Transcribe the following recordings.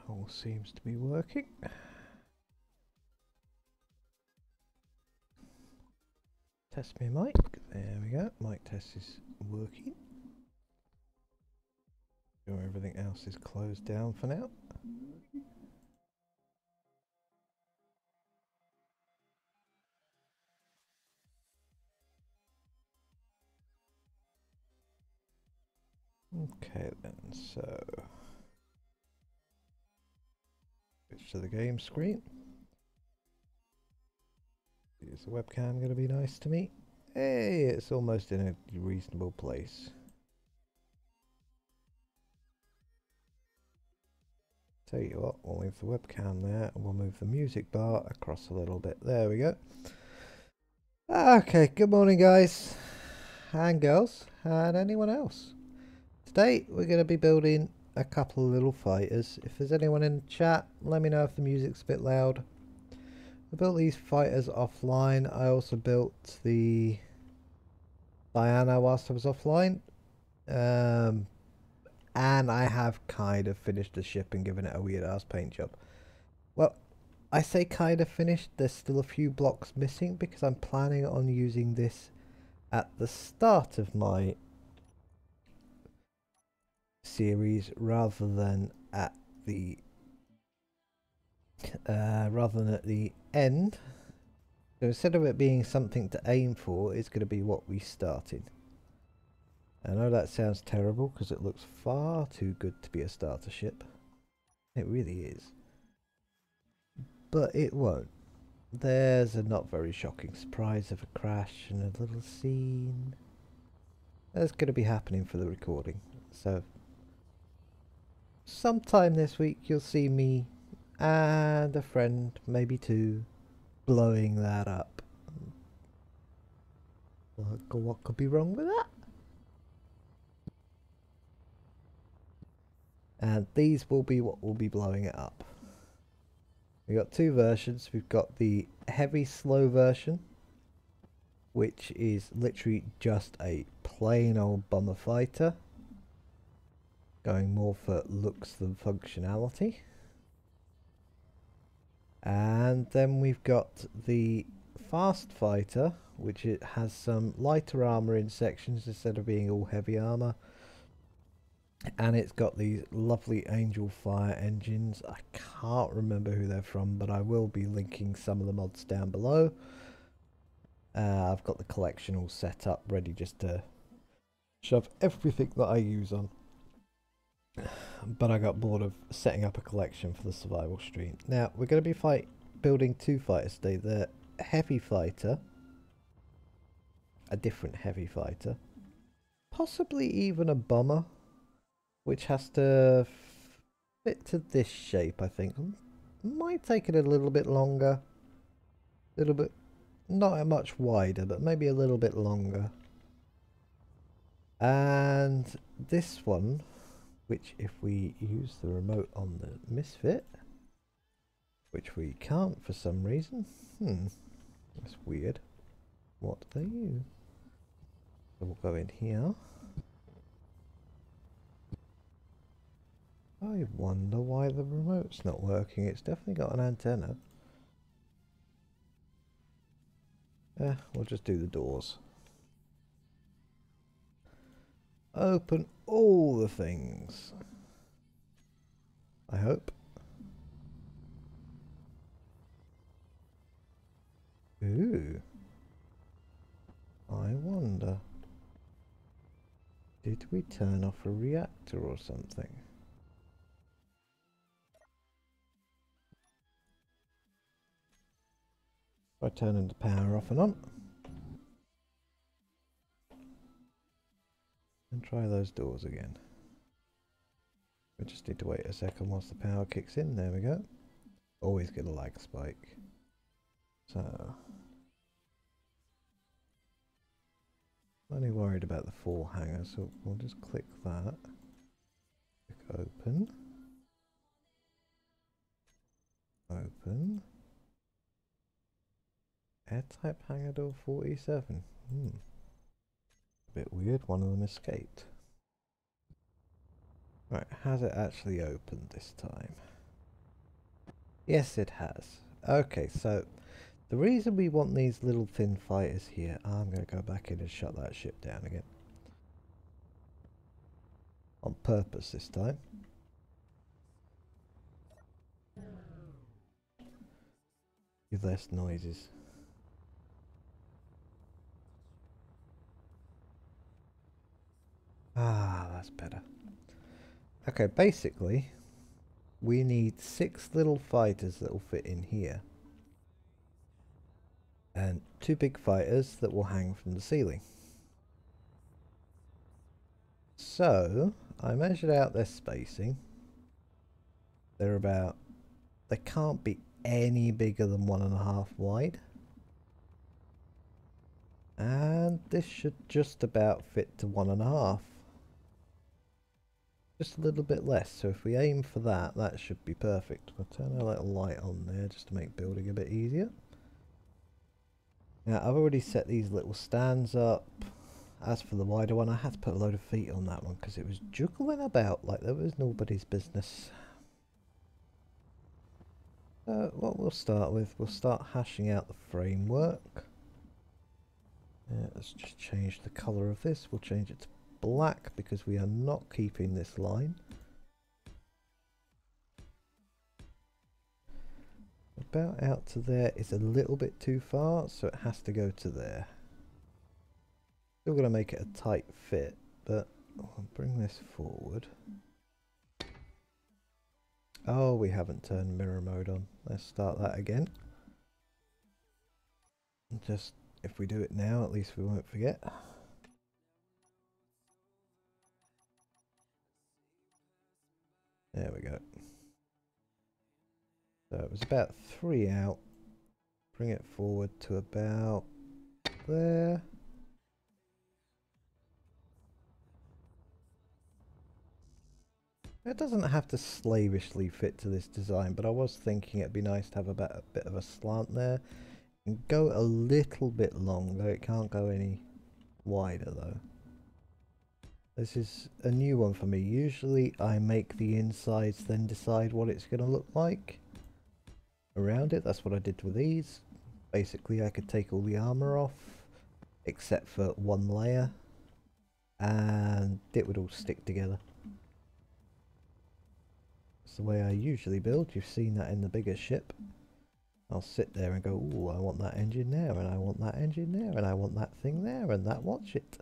all seems to be working. Test my mic. There we go. Mic test is working. Sure everything else is closed down for now. Okay then, so switch to the game screen. Is the webcam going to be nice to me? Hey, it's almost in a reasonable place. Tell you what, we'll leave the webcam there and we'll move the music bar across a little bit. There we go. Okay, good morning guys and girls and anyone else. Today we're going to be building a couple of little fighters. If there's anyone in the chat, let me know if the music's a bit loud. I built these fighters offline. I also built the Diana whilst I was offline. And I have kind of finished the ship and given it a weird ass paint job. Well, I say kind of finished. There's still a few blocks missing because I'm planning on using this at the start of my series rather than at the end. So instead of it being something to aim for, it's going to be what we started. I know that sounds terrible because it looks far too good to be a starter ship. It really is. But it won't. There's a not very shocking surprise of a crash and a little scene. That's going to be happening for the recording. So sometime this week you'll see me and a friend, maybe two, blowing that up. What could be wrong with that? And these will be what will be blowing it up. We've got two versions. We've got the heavy slow version, which is literally just a plain old bomber fighter, going more for looks than functionality. And then we've got the fast fighter, which it has some lighter armor in sections instead of being all heavy armor. And it's got these lovely Angel Fire engines. I can't remember who they're from, but I will be linking some of the mods down below. I've got the collection all set up, ready just to shove everything that I use on. But I got bored of setting up a collection for the survival stream. Now, we're going to be building two fighters today. The heavy fighter, a different heavy fighter, possibly even a bomber, which has to fit to this shape, I think. Might take it a little bit longer. A little bit, not much wider, but maybe a little bit longer. And this one, which if we use the remote on the Misfit, which we can't for some reason. That's weird. What do they use? So we'll go in here. I wonder why the remote's not working. It's definitely got an antenna. We'll just do the doors. Open all the things. I hope. Ooh. I wonder. Did we turn off a reactor or something? If I turn the power off and on. And try those doors again. We just need to wait a second whilst the power kicks in. There we go. Always get a lag spike. So, I'm only worried about the 4 hanger, so we'll just click that. Click open. Open. Airtype hanger door 47. A bit weird, one of them escaped. Right, has it actually opened this time? Yes, it has. Okay, so the reason we want these little thin fighters here, I'm going to go back in and shut that ship down again. On purpose this time. With less noises. Ah, that's better. Okay, basically, we need 6 little fighters that will fit in here. And 2 big fighters that will hang from the ceiling. So, I measured out their spacing. They can't be any bigger than 1.5 wide. And this should just about fit to 1.5. Just a little bit less, so if we aim for that, that should be perfect. I'll turn a little light on there just to make building a bit easier. Now, I've already set these little stands up. As for the wider one, I had to put a load of feet on that one because it was juggling about like there was nobody's business. What we'll start with, we'll start hashing out the framework. Let's just change the colour of this. We'll change it to black because we are not keeping this line. About out to there is a little bit too far, so it has to go to there. Still going to make it a tight fit, but I'll bring this forward. Oh, we haven't turned mirror mode on. Let's start that again. Just, if we do it now, at least we won't forget. There we go. So it was about 3 out. Bring it forward to about there. It doesn't have to slavishly fit to this design, but I was thinking it'd be nice to have a bit of a slant there. And go a little bit longer. It can't go any wider though. This is a new one for me. Usually I make the insides then decide what it's going to look like around it. That's what I did with these. Basically I could take all the armor off except for one layer and it would all stick together. It's the way I usually build. You've seen that in the bigger ship. I'll sit there and go, ooh, I want that engine there, and I want that engine there, and I want that thing there, and that watch it.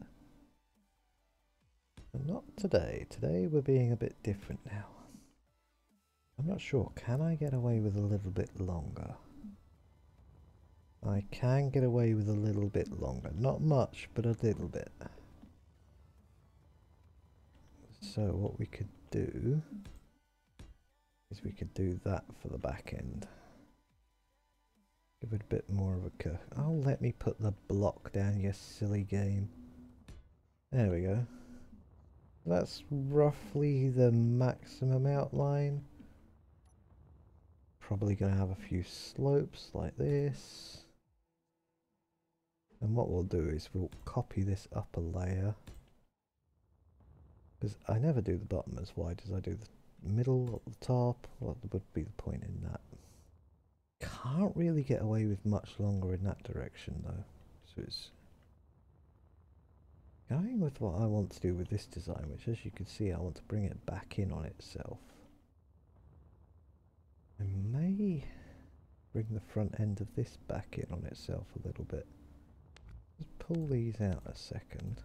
But not today. Today we're being a bit different now. I'm not sure. Can I get away with a little bit longer? I can get away with a little bit longer. Not much, but a little bit. So what we could do is we could do that for the back end. Give it a bit more of a curve. Oh, let me put the block down, you silly game. There we go. That's roughly the maximum outline. Probably going to have a few slopes like this. And what we'll do is we'll copy this upper layer. Because I never do the bottom as wide as I do the middle or the top. What would be the point in that? Can't really get away with much longer in that direction though. So it's going with what I want to do with this design, which as you can see I want to bring it back in on itself. I may bring the front end of this back in on itself a little bit. Let's pull these out a second.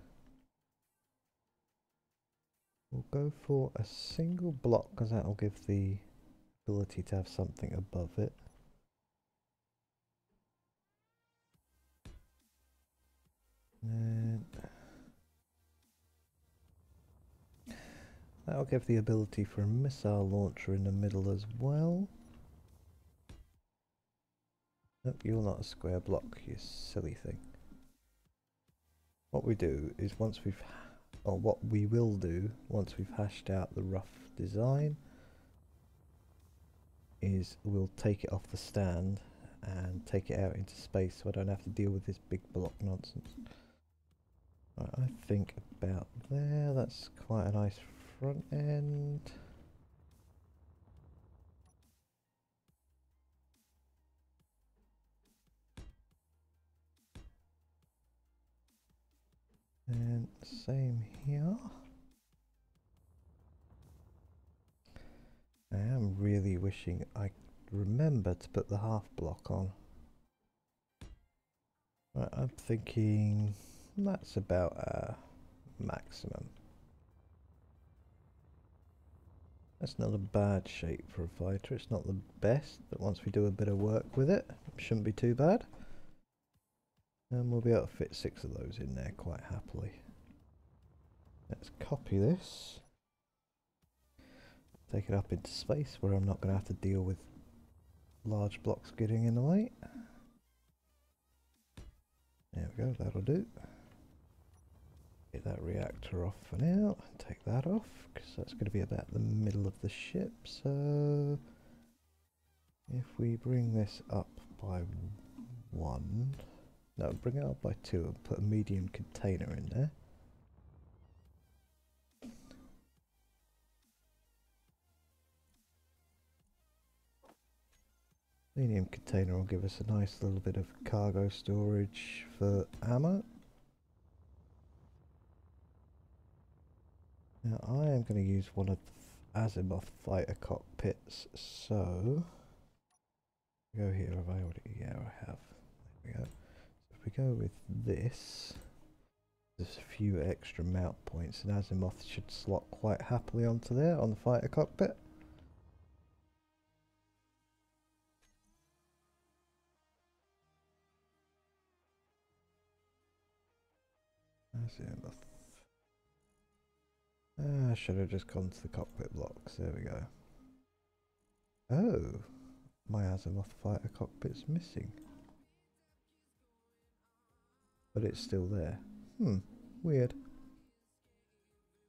We'll go for a single block because that will give the ability to have something above it. And that'll give the ability for a missile launcher in the middle as well. Nope, you're not a square block, you silly thing. What we do is what we will do once we've hashed out the rough design is we'll take it off the stand and take it out into space so I don't have to deal with this big block nonsense. Right, I think about there, that's quite a nice front end. And same here. I am really wishing I remember to put the half block on. Right, I'm thinking that's about maximum. That's not a bad shape for a fighter. It's not the best, but once we do a bit of work with it, it shouldn't be too bad. And we'll be able to fit 6 of those in there quite happily. Let's copy this. Take it up into space where I'm not going to have to deal with large blocks getting in the way. There we go, that'll do. Get that reactor off for now. Take that off, because that's going to be about the middle of the ship. So if we bring this up by 1, no, bring it up by 2 and put a medium container in there. Medium container will give us a nice little bit of cargo storage for ammo. Now I am going to use one of the Azimuth fighter cockpits, so go here. Have I already? Yeah, I have. There we go. So if we go with this, there's a few extra mount points, and Azimuth should slot quite happily onto there on the fighter cockpit. Azimuth. I should have just gone to the cockpit blocks. There we go. Oh, my Azimuth fighter cockpit's missing. But it's still there. Weird.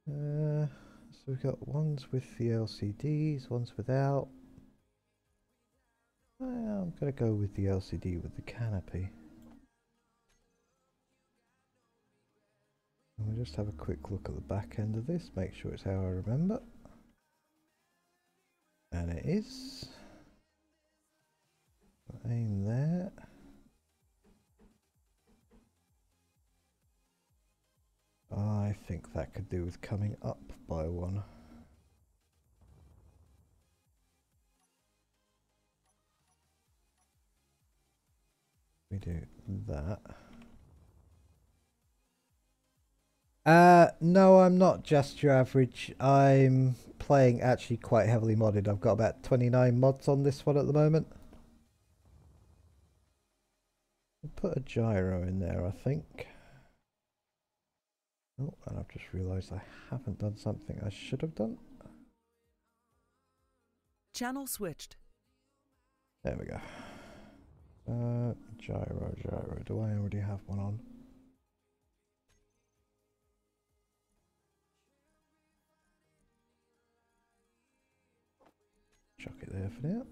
So we've got ones with the LCDs, ones without. I'm going to go with the LCD with the canopy. And we'll just have a quick look at the back end of this, make sure it's how I remember. And it is. Aim there. I think that could do with coming up by 1. We do that. No, I'm not just your average. I'm playing actually quite heavily modded. I've got about 29 mods on this one at the moment. I'll put a gyro in there, I think. Oh, and I've just realised I haven't done something I should have done. Channel switched. There we go. Gyro. Do I already have one on? Chuck it there for now.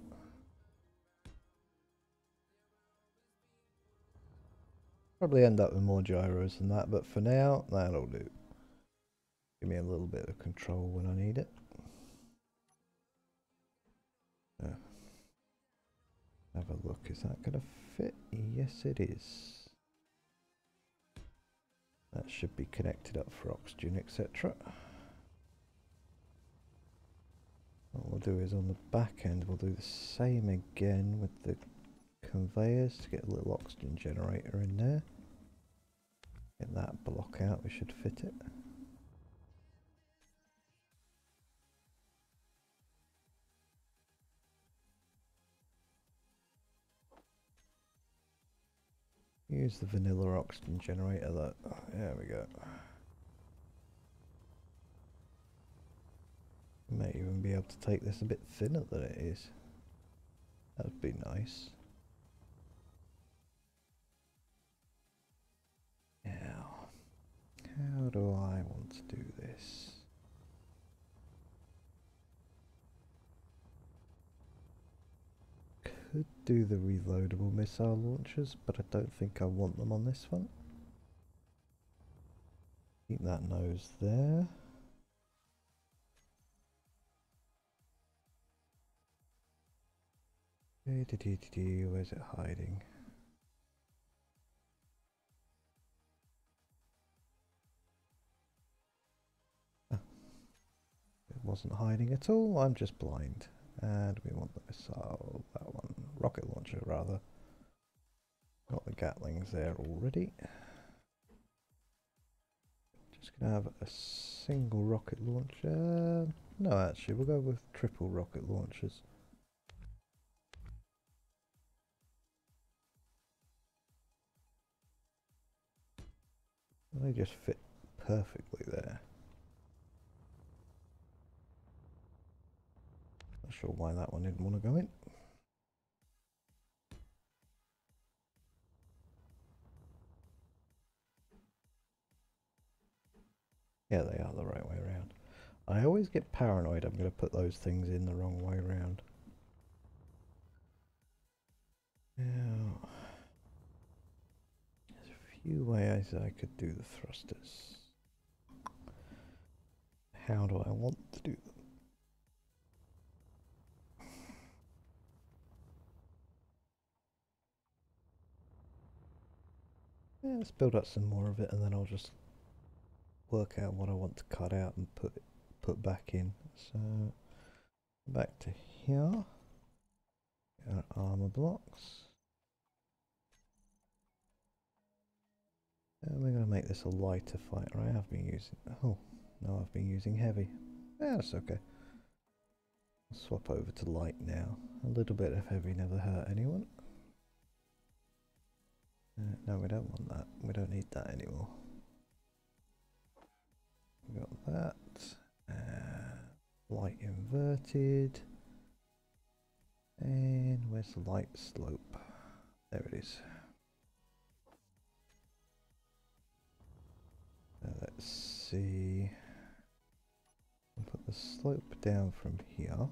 Probably end up with more gyros than that, but for now, that'll do. Give me a little bit of control when I need it. Have a look, is that going to fit? Yes, it is. That should be connected up for oxygen, etc. What we'll do is on the back end, we'll do the same again with the conveyors to get a little oxygen generator in there. Get that block out, we should fit it. Use the vanilla oxygen generator though. There we go. May even be able to take this a bit thinner than it is. That would be nice. Now, how do I want to do this? Could do the reloadable missile launchers, but I don't think I want them on this one. Keep that nose there. Where's it hiding? wasn't hiding at all, I'm just blind. And we want the missile, that one, rocket launcher rather. Got the Gatlings there already. Just gonna have a single rocket launcher. No, actually, we'll go with triple rocket launchers. They just fit perfectly there. Not sure why that one didn't want to go in. Yeah, they are the right way around. I always get paranoid I'm going to put those things in the wrong way around. Now, there's a few ways I could do the thrusters. How do I want to do them? Yeah, let's build up some more of it and then I'll just work out what I want to cut out and put back in. So back to here. Our armor blocks. And we're going to make this a lighter fighter. I have been using... Oh, no, I've been using heavy. Yeah, that's okay. I'll swap over to light now. A little bit of heavy never hurt anyone. No, we don't want that. We don't need that anymore. We got that. Light inverted. And where's the light slope? There it is. Let's see. I'll put the slope down from here.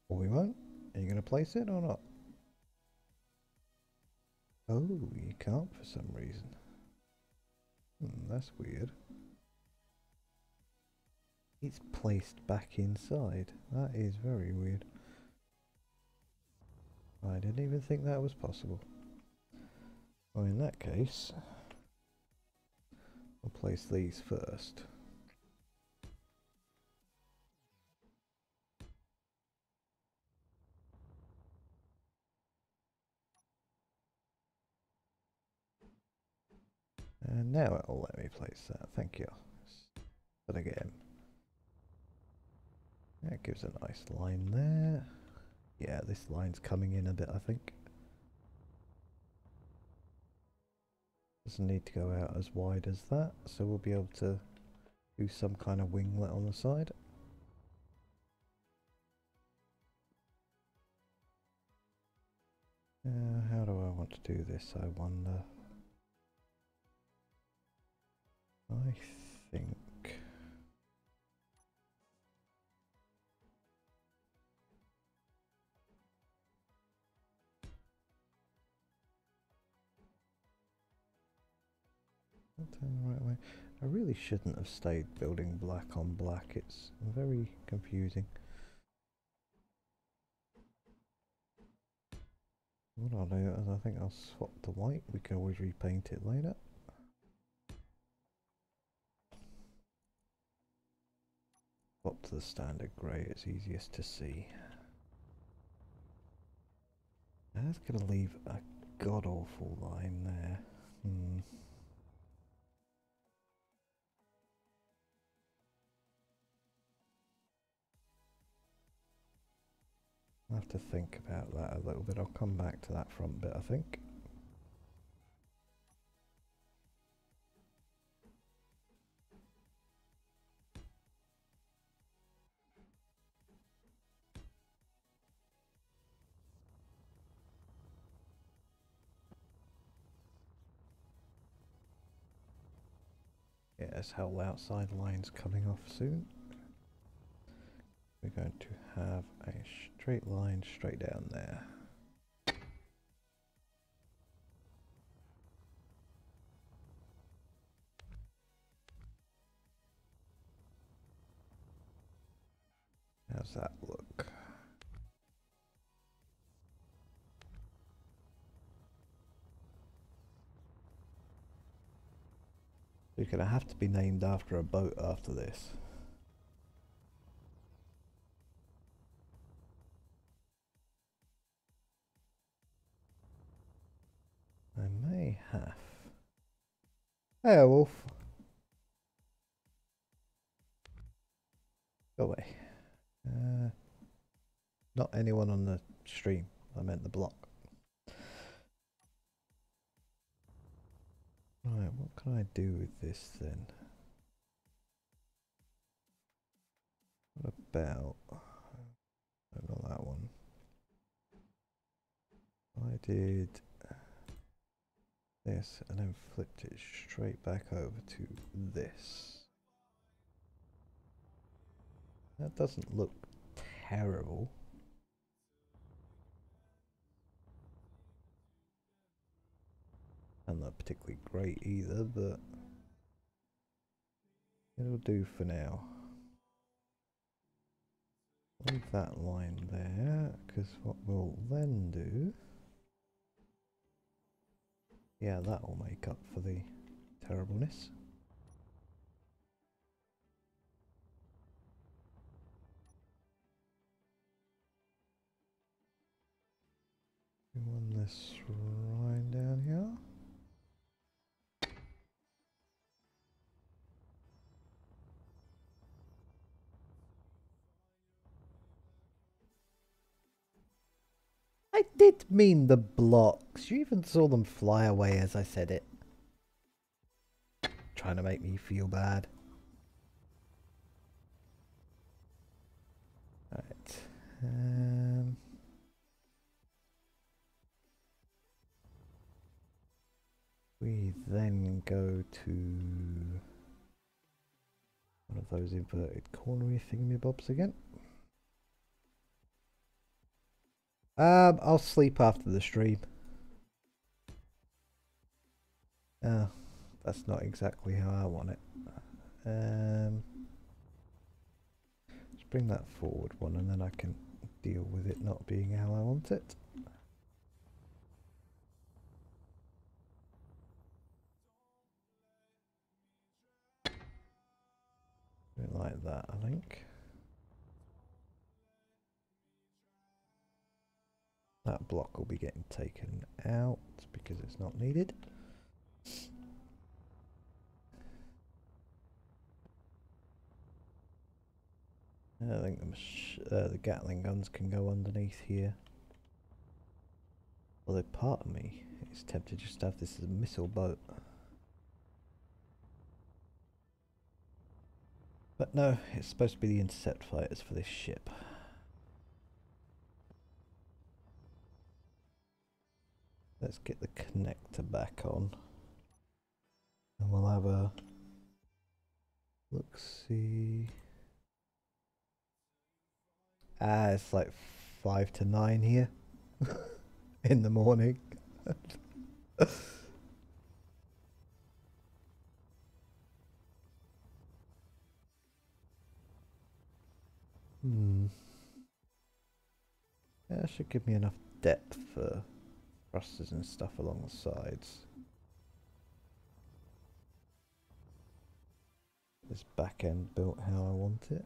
Or we won't. Are you going to place it or not? Oh, you can't for some reason. That's weird. It's placed back inside. That is very weird. I didn't even think that was possible. Well, in that case, I'll place these first. And now it'll let me place that. Thank you. But again, that gives a nice line there. Yeah, this line's coming in a bit, I think. Doesn't need to go out as wide as that, so we'll be able to do some kind of winglet on the side. How do I want to do this, I wonder? I think... Turn the right way. I really shouldn't have stayed building black on black, it's very confusing. What I'll do is I think I'll swap to white, we can always repaint it later. Swap to the standard grey, it's easiest to see. That's going to leave a god-awful line there. I'll have to think about that a little bit. I'll come back to that front bit, I think. Yeah, this whole outside line's coming off soon. We're going to have a straight line straight down there. How's that look? It's going to have to be named after a boat after this. I may have. Hey, Wolf. Go away. Not anyone on the stream. I meant the block. Right, what can I do with this then? What about... not that one. I did this and then flipped it straight back over to this. That doesn't look terrible. And not particularly great either, but it'll do for now. Leave that line there, because what we'll then do... Yeah, that will make up for the terribleness. We want this right down here. I did mean the blocks. You even saw them fly away as I said it. Trying to make me feel bad. Right. We then go to one of those inverted cornery thingamybobs again. I'll sleep after the stream. Oh, that's not exactly how I want it. Let's bring that forward one and then I can deal with it not being how I want it. Do it like that, I think. That block will be getting taken out because it's not needed. I think the Gatling guns can go underneath here. Although part of me is tempted just to have this as a missile boat. But no, it's supposed to be the intercept fighters for this ship. Let's get the connector back on. And we'll have a look-see. Ah, it's like 5 to 9 here in the morning. Yeah, that should give me enough depth for thrusters and stuff along the sides. This back end built how I want it.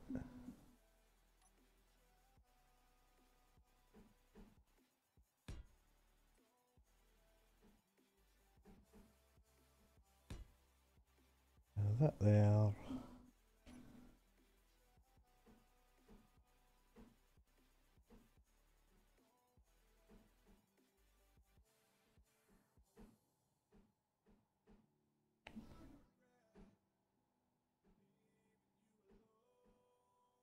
Now that there.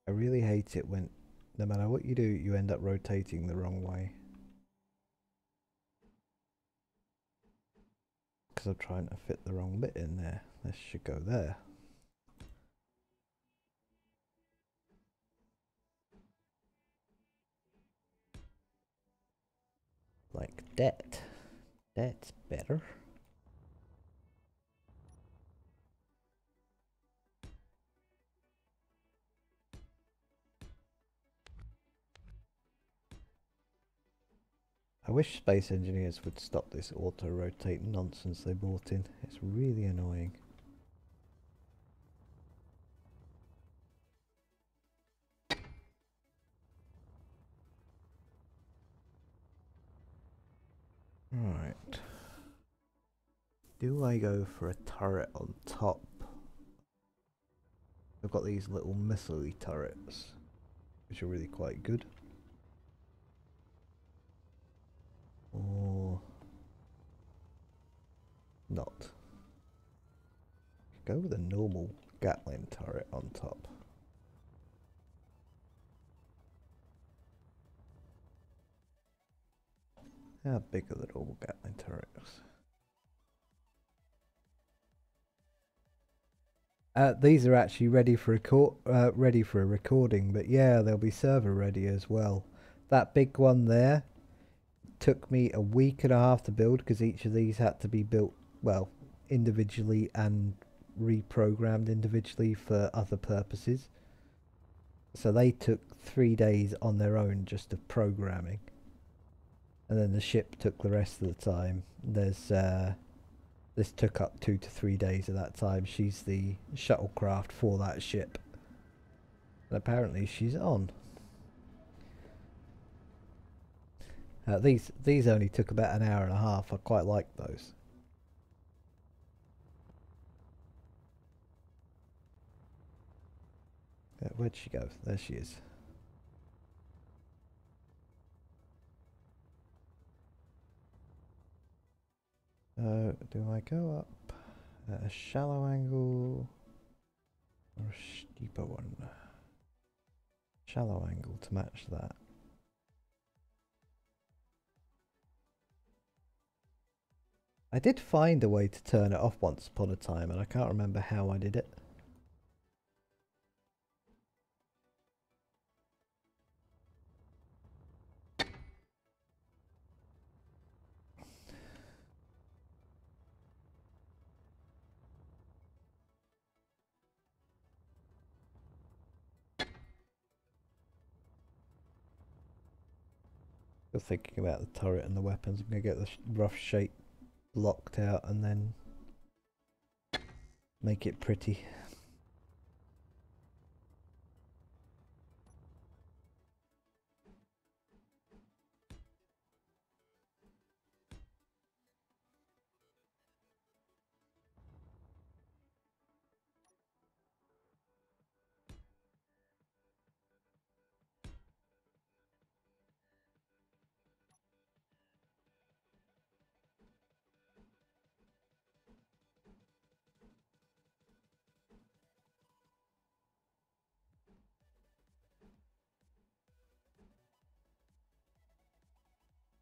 I really hate it when no matter what you do, you end up rotating the wrong way. Because I'm trying to fit the wrong bit in there. This should go there. Like that. That's better. I wish space engineers would stop this auto-rotate nonsense they brought in. It's really annoying. Right. Do I go for a turret on top? I've got these little missile turrets, which are really quite good. Or not. Go with a normal Gatling turret on top. How big are the normal Gatling turrets? These are actually ready for a recording, but yeah, they'll be server ready as well. That big one there took me a week and a half to build because each of these had to be built, well, individually and reprogrammed individually for other purposes. So they took 3 days on their own just of programming, and then the ship took the rest of the time. This took up 2 to 3 days of that time. She's the shuttlecraft for that ship, and apparently she's on. These only took about an hour and a half. I quite like those. Where'd she go? There she is. Do I go up at a shallow angle or a steeper one? Shallow angle to match that. I did find a way to turn it off once upon a time, and I can't remember how I did it. Still thinking about the turret and the weapons. I'm going to get the rough shape blocked out and then make it pretty.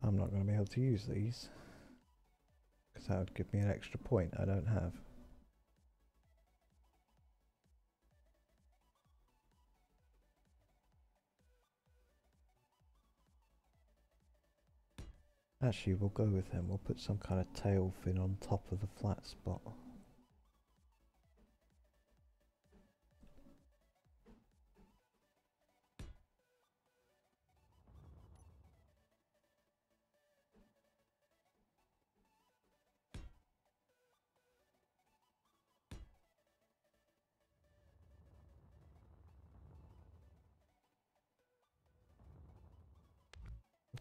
I'm not going to be able to use these because that would give me an extra point I don't have. Actually, we'll go with him. We'll put some kind of tail fin on top of the flat spot.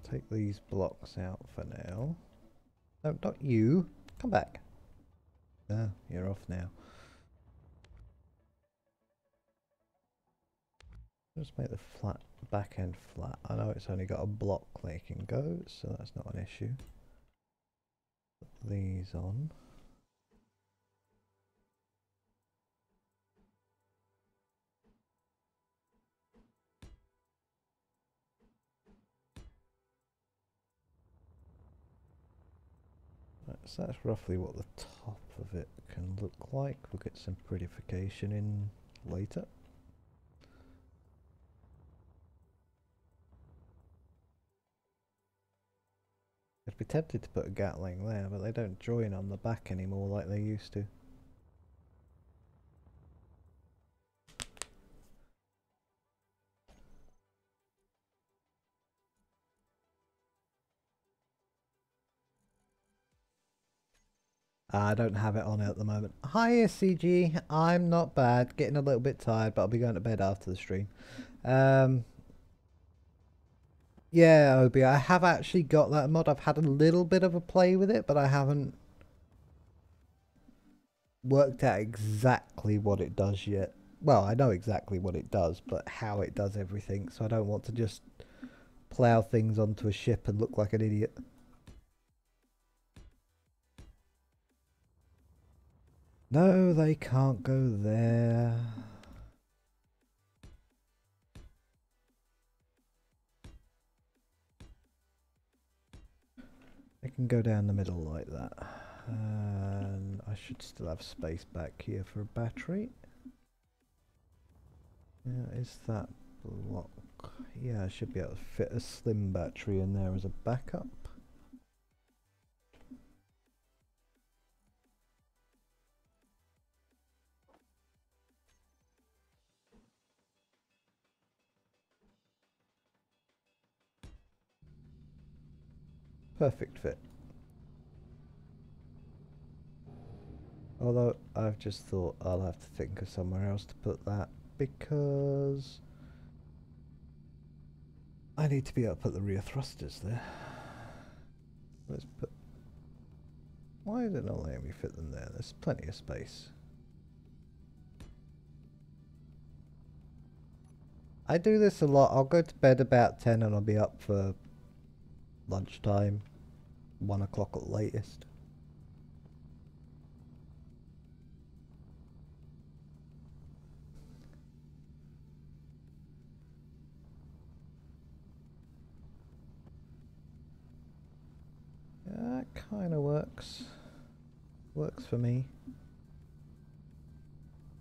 Take these blocks out for now. No, not you. Come back. Ah, you're off now. Just make the flat back end flat. I know it's only got a block they can go, so that's not an issue. Put these on. Right, so that's roughly what the top of it can look like. We'll get some prettification in later. I'd be tempted to put a Gatling there, but they don't join on the back anymore like they used to. I don't have it on at the moment. Hi SCG, I'm not bad, getting a little bit tired, but I'll be going to bed after the stream. Yeah, Obi, I have actually got that mod. I've had a little bit of a play with it, but I haven't worked out exactly what it does yet. Well, I know exactly what it does, but how it does everything, so I don't want to just plow things onto a ship and look like an idiot. No, they can't go there. They can go down the middle like that. And I should still have space back here for a battery. Yeah, is that block? Yeah, I should be able to fit a slim battery in there as a backup. Perfect fit. Although I've just thought I'll have to think of somewhere else to put that because I need to be able to put the rear thrusters there. Let's put... Why is it not letting me fit them there? There's plenty of space. I do this a lot. I'll go to bed about 10 and I'll be up for lunchtime, 1 o'clock at the latest. That kind of works. Works for me.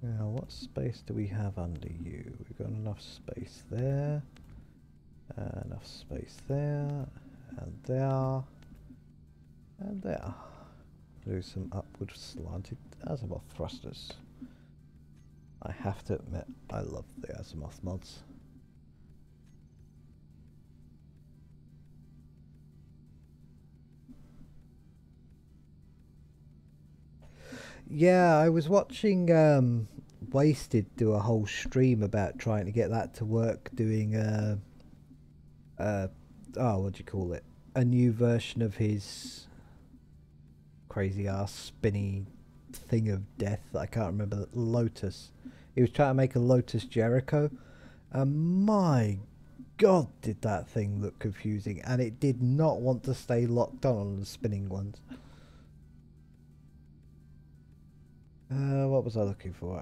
Now, what space do we have under you? We've got enough space there, enough space there, and there, and there. Do some upward slanted azimuth thrusters. I have to admit, I love the azimuth mods. Yeah, I was watching Wasted do a whole stream about trying to get that to work, doing oh, what do you call it? A new version of his crazy ass spinny thing of death that I can't remember. Lotus. He was trying to make a Lotus Jericho, and my god, did that thing look confusing, and it did not want to stay locked on the spinning ones. What was I looking for?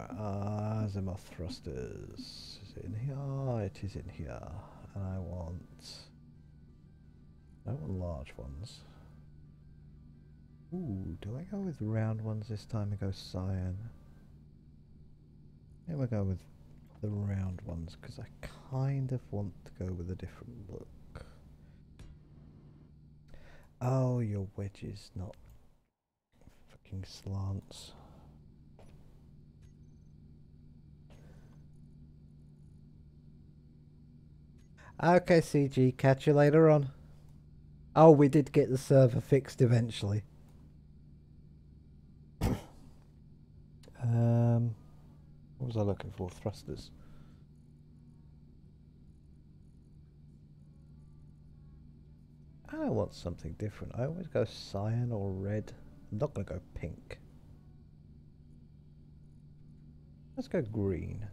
Azimuth thrusters. Is it in here? Oh, it is in here. And I want large ones. Ooh, do I go with round ones this time and go cyan? Maybe we'll go with the round ones because I kind of want to go with a different look. Oh, your wedges, not fucking slants. Okay, CG, catch you later on. Oh, we did get the server fixed eventually. What was I looking for? Thrusters. I want something different. I always go cyan or red. I'm not going to go pink. Let's go green.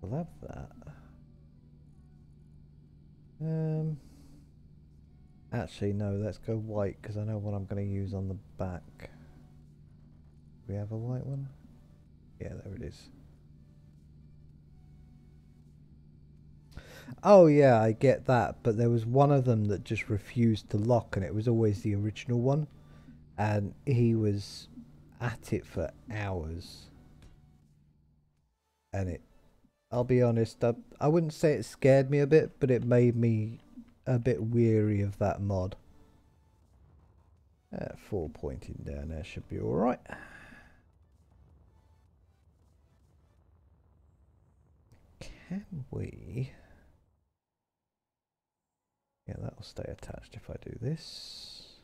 We'll have that. Actually, no, let's go white because I know what I'm going to use on the back. Do we have a white one? Yeah, there it is. Oh yeah, I get that, but there was one of them that just refused to lock and it was always the original one. And he was at it for hours. And it, I'll be honest, I wouldn't say it scared me a bit, but it made me a bit weary of that mod. 4 pointing down there should be alright. Can we... Yeah, that'll stay attached if I do this.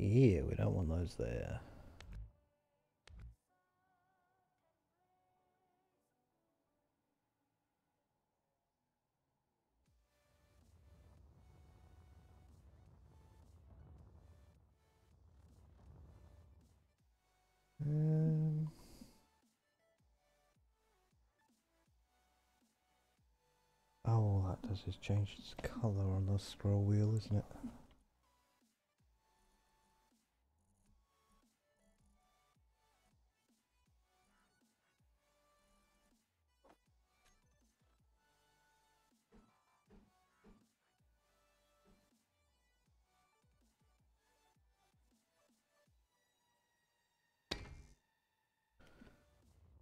Yeah, we don't want those there. Oh, all that does is change its colour on the scroll wheel, isn't it?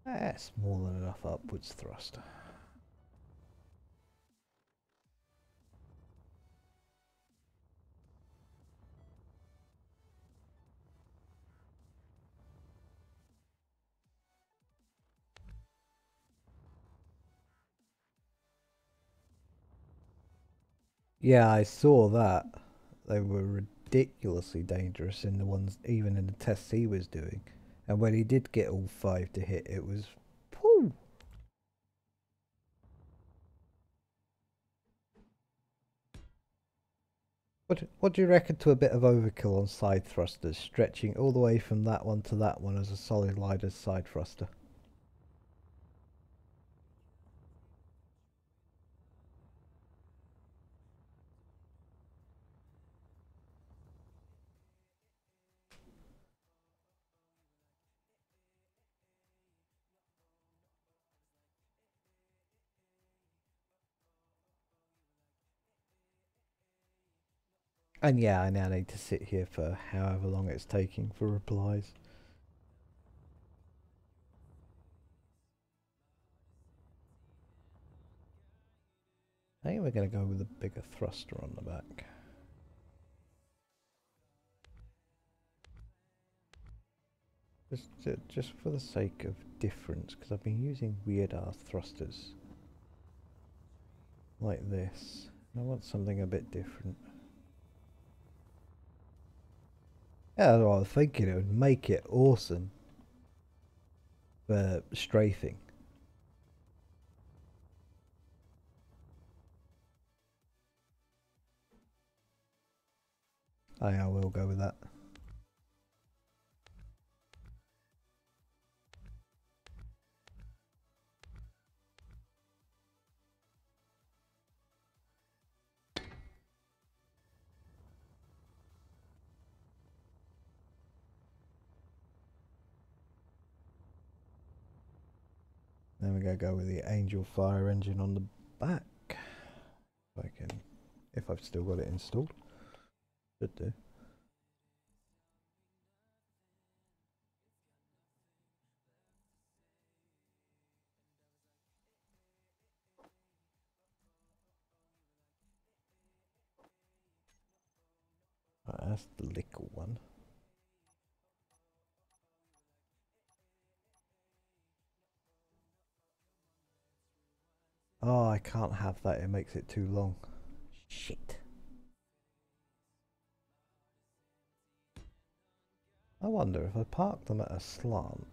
That's more than enough upwards thrust. Yeah, I saw that. They were ridiculously dangerous in the ones, even in the tests he was doing. And when he did get all 5 to hit, it was... Whew. What do you reckon to a bit of overkill on side thrusters, stretching all the way from that one to that one as a solid line as side thruster? And yeah, I now need to sit here for however long it's taking for replies. I think we're going to go with a bigger thruster on the back. Just for the sake of difference, because I've been using weird ass thrusters like this. I want something a bit different. Yeah, that's what I was thinking. It would make it awesome for strafing. I will go with that. Then we're going to go with the Angel Fire engine on the back. If I can, if I've still got it installed. Should do. Right, that's the likkle one. Oh, I can't have that. It makes it too long. Shit. I wonder if I park them at a slant.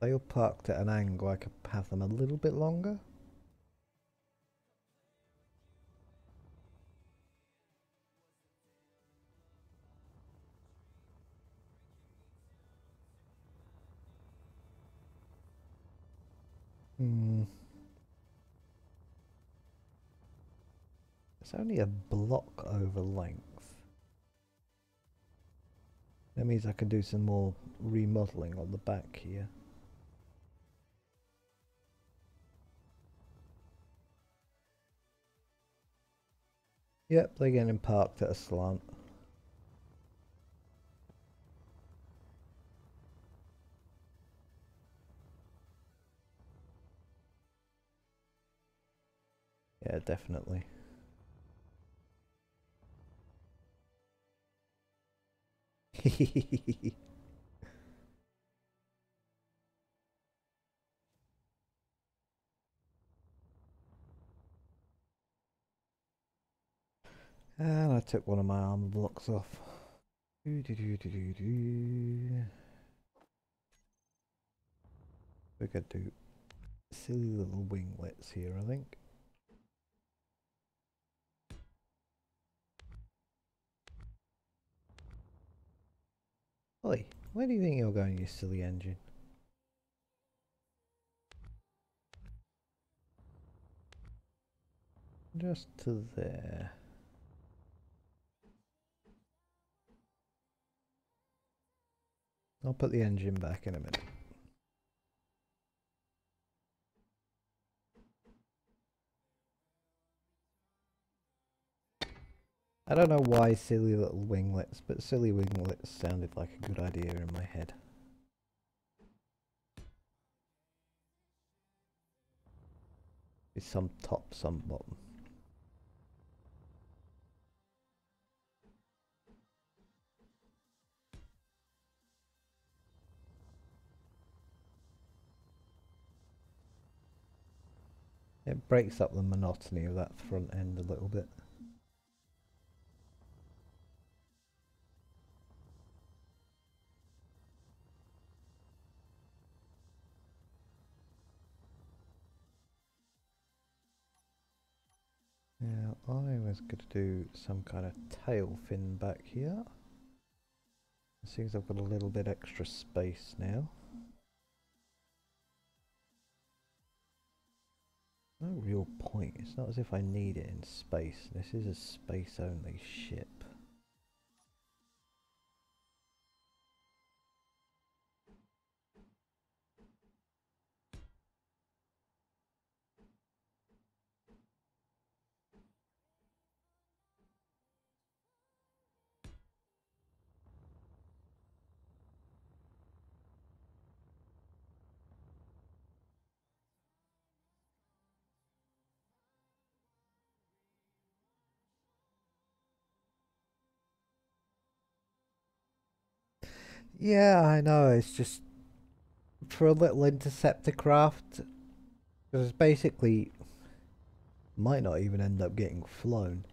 They all parked at an angle, I could have them a little bit longer. It's only a block over length. That means I can do some more remodeling on the back here. Yep, they're getting parked at a slant. Yeah, definitely. And I took one of my armor blocks off. We're gonna do silly little winglets here, I think. Oi, where do you think you're going, you silly engine? Just to there. I'll put the engine back in a minute. I don't know why silly little winglets, but silly winglets sounded like a good idea in my head. With some top, some bottom. It breaks up the monotony of that front end a little bit. Now I was going to do some kind of tail fin back here. It seems I've got a little bit extra space now. No real point. It's not as if I need it in space. This is a space only ship. Yeah, I know. It's just for a little interceptor craft. Because basically might not even end up getting flown.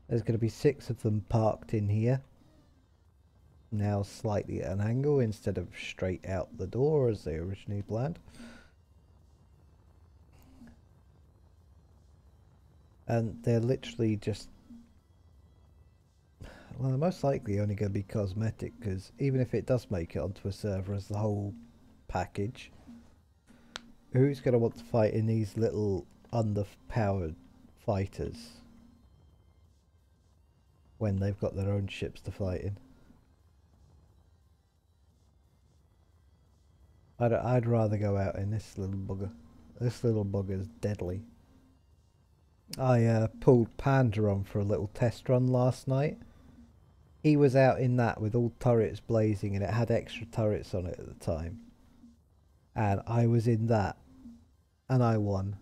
There's going to be 6 of them parked in here. Now slightly at an angle instead of straight out the door as they originally planned. And they're literally just... well, they're most likely only going to be cosmetic, because even if it does make it onto a server as the whole package, who's going to want to fight in these little underpowered fighters when they've got their own ships to fight in? I'd rather go out in this little bugger. This little bugger's deadly. I pulled Panda on for a little test run last night. He was out in that with all turrets blazing, and it had extra turrets on it at the time. And I was in that, and I won.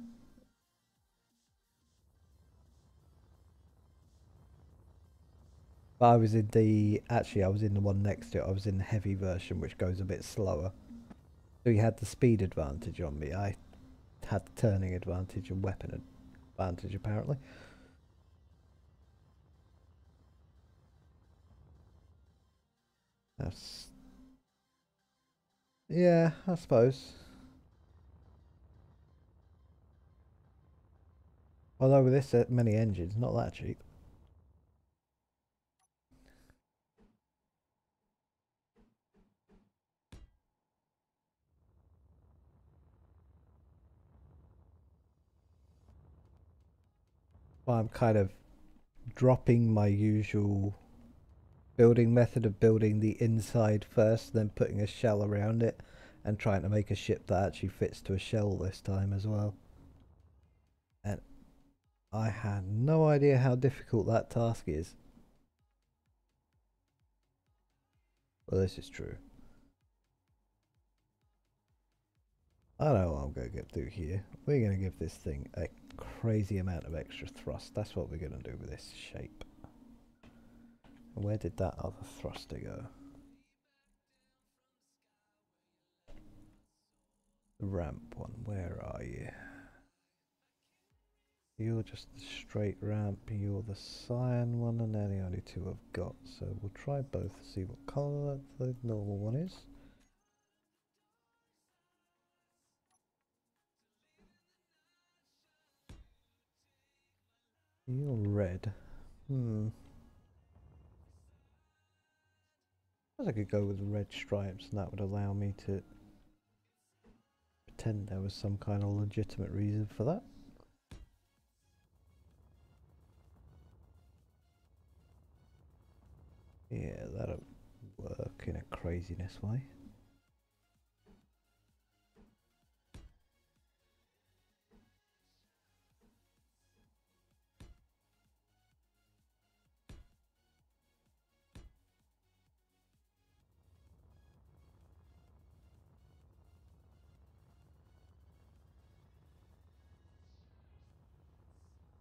But I was in the... actually, I was in the one next to it. I was in the heavy version, which goes a bit slower. So he had the speed advantage on me. I had the turning advantage and weapon advantage, apparently. That's... yeah, I suppose. Although with this many engines, not that cheap. Well, I'm kind of dropping my usual building method of building the inside first, then putting a shell around it, and trying to make a ship that actually fits to a shell this time as well. And I had no idea how difficult that task is. Well, this is true. I know what I'm going to get through here. We're going to give this thing a crazy amount of extra thrust. That's what we're going to do with this shape. And where did that other thruster go? The ramp one, where are you? You're just the straight ramp, you're the cyan one, and they're the only two I've got. So we'll try both, see what colour the normal one is. You're red. I suppose I could go with red stripes, and that would allow me to pretend there was some kind of legitimate reason for that. Yeah, that'll work in a craziness way.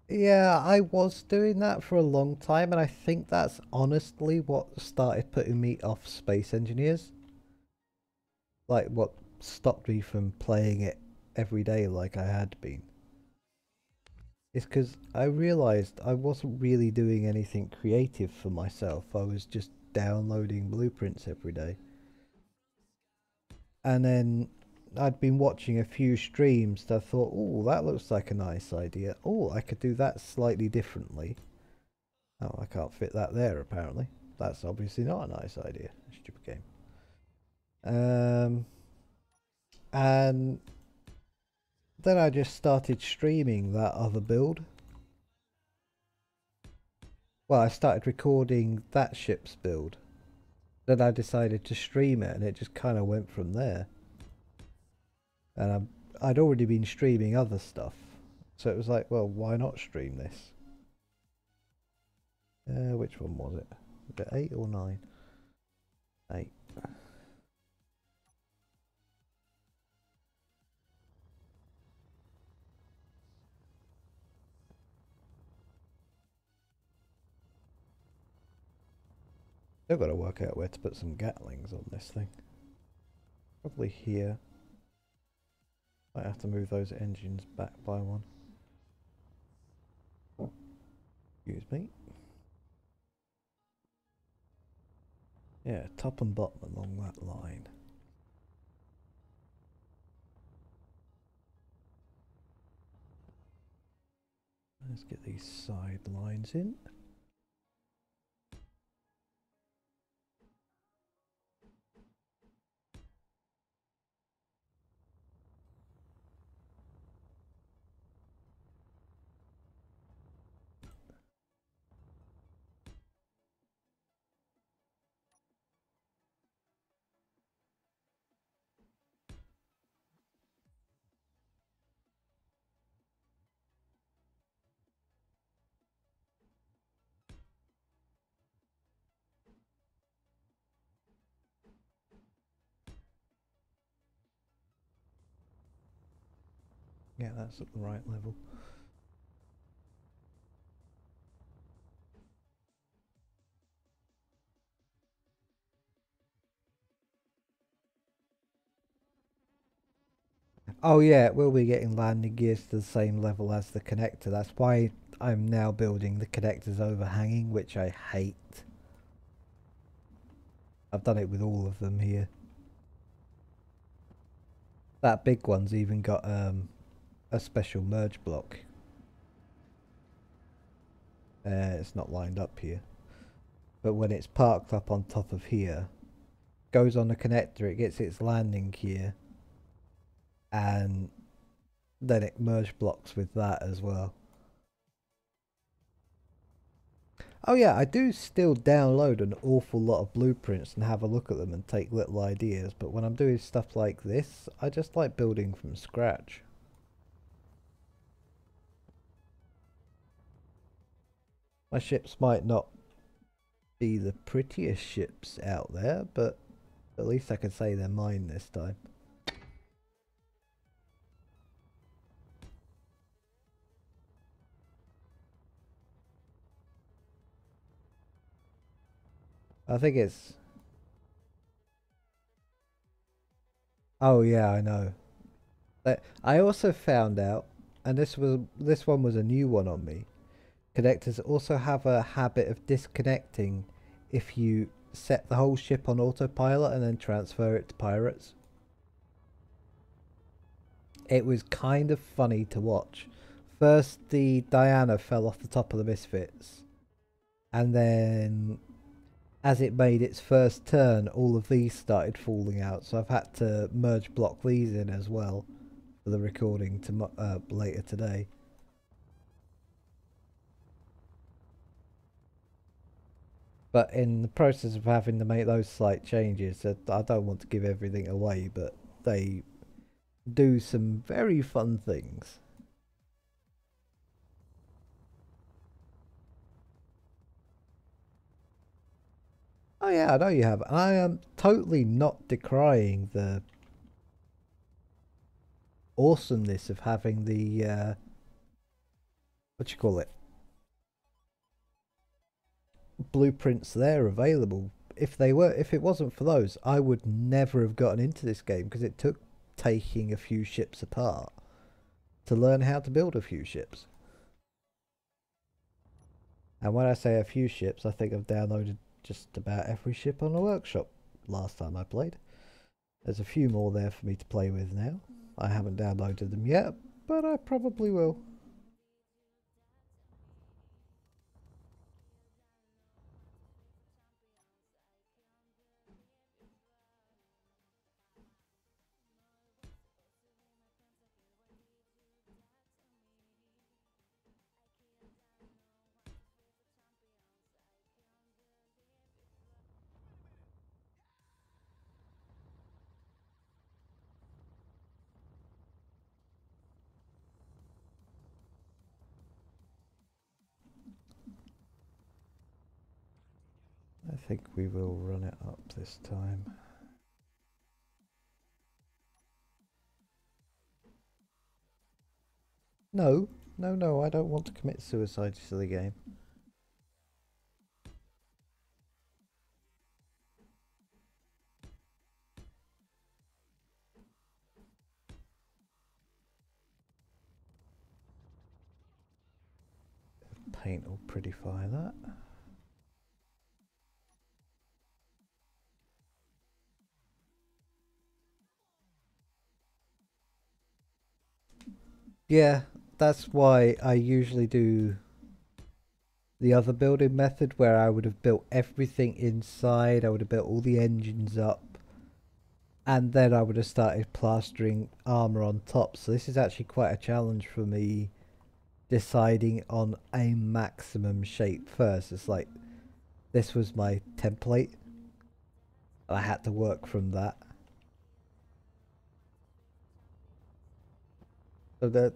Yeah, I was doing that for a long time, and I think that's honestly what started putting me off Space Engineers. Like, what stopped me from playing it every day like I had been. It's because I realised I wasn't really doing anything creative for myself. I was just downloading blueprints every day. And then I'd been watching a few streams that I thought, oh, that looks like a nice idea. Oh, I could do that slightly differently. Oh, I can't fit that there apparently. That's obviously not a nice idea. Stupid game. And then I just started streaming that other build. Well, I started recording that ship's build. Then I decided to stream it, and it just kind of went from there. And I'd already been streaming other stuff, so it was like, well, why not stream this? Which one was it? Was it 8 or 9? 8. I've got to work out where to put some Gatlings on this thing. Probably here. Might have to move those engines back by one. Excuse me. Yeah, top and bottom along that line. Let's get these side lines in. Yeah, that's at the right level. Oh yeah, we'll be getting landing gears to the same level as the connector. That's why I'm now building the connectors overhanging, which I hate. I've done it with all of them here. That big one's even got a special merge block. It's not lined up here. But when it's parked up on top of here, goes on the connector, it gets its landing gear, and then it merge blocks with that as well. Oh yeah, I do still download an awful lot of blueprints and have a look at them and take little ideas, but when I'm doing stuff like this, I just like building from scratch. My ships might not be the prettiest ships out there, but at least I can say they're mine this time. I think it's... Oh yeah, I know. But I also found out and this one was a new one on me. Connectors also have a habit of disconnecting if you set the whole ship on autopilot and then transfer it to pirates. It was kind of funny to watch. First, the Diana fell off the top of the Misfits, and then as it made its first turn, all of these started falling out, so I've had to merge block these in as well for the recording to later today. But in the process of having to make those slight changes, I don't want to give everything away, but they do some very fun things. Oh yeah, I know you have. I am totally not decrying the awesomeness of having the what you call it, blueprints there available. If it wasn't for those, I would never have gotten into this game, because it took taking a few ships apart to learn how to build a few ships. And when I say a few ships, I think I've downloaded just about every ship on the workshop last time I played. There's a few more there for me to play with now. I haven't downloaded them yet, but I probably will. I think we will run it up this time. No, I don't want to commit suicide, you silly game. Paint will prettify that. Yeah, that's why I usually do the other building method, where I would have built everything inside, I would have built all the engines up, and then I would have started plastering armor on top. So this is actually quite a challenge for me, deciding on a maximum shape first. It's like, this was my template, and I had to work from that. So that,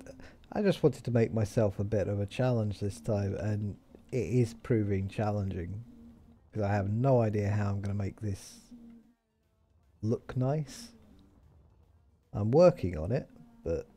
I just wanted to make myself a bit of a challenge this time, and it is proving challenging, because I have no idea how I'm going to make this look nice. I'm working on it, but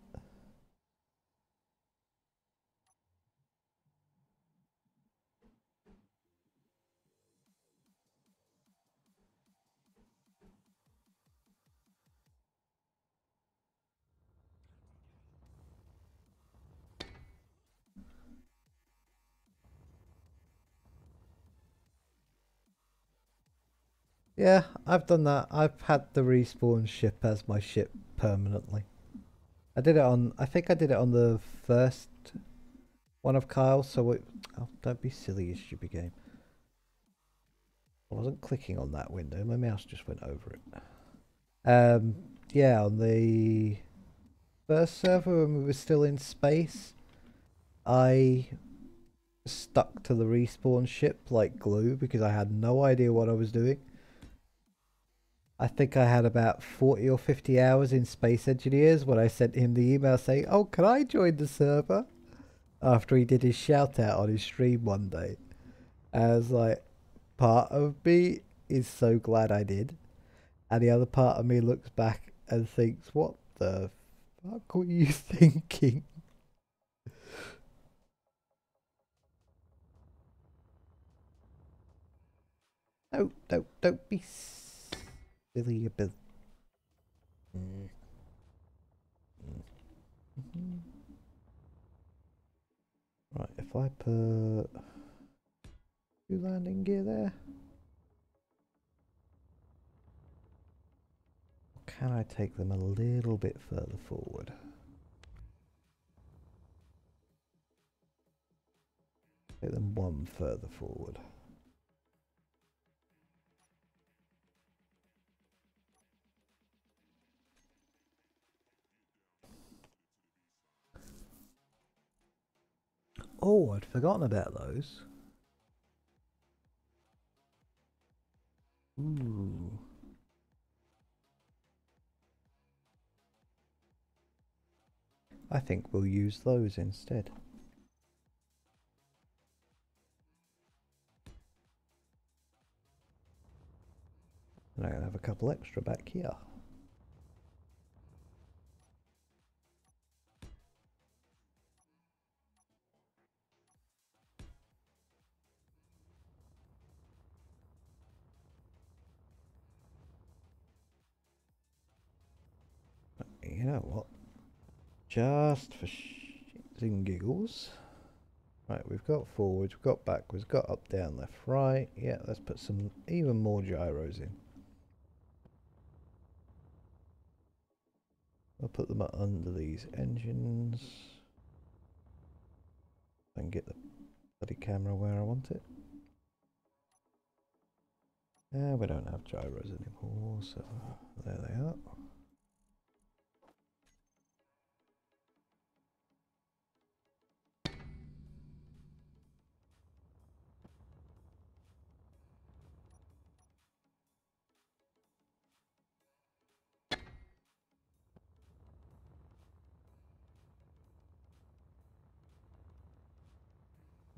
yeah, I've done that. I've had the respawn ship as my ship permanently. I did it on, I think I did it on the first one of Kyle's, so oh, don't be silly, you stupid game. I wasn't clicking on that window, my mouse just went over it. Yeah, on the first server when we were still in space, I stuck to the respawn ship like glue, because I had no idea what I was doing. I think I had about 40 or 50 hours in Space Engineers when I sent him the email saying, oh, can I join the server? After he did his shout out on his stream one day. I was like, part of me is so glad I did. And the other part of me looks back and thinks, what the fuck were you thinking? No, don't be silly about. Right, if I put 2 landing gear there, can I take them a little bit further forward? Take them 1 further forward. Oh, I'd forgotten about those. Ooh. I think we'll use those instead. And I'm going to have a couple extra back here. You know what? Just for shits and giggles. Right, we've got forwards, we've got backwards, got up, down, left, right. Yeah, let's put some even more gyros in. I'll put them up under these engines. And get the bloody camera where I want it. Yeah, we don't have gyros anymore, so there they are.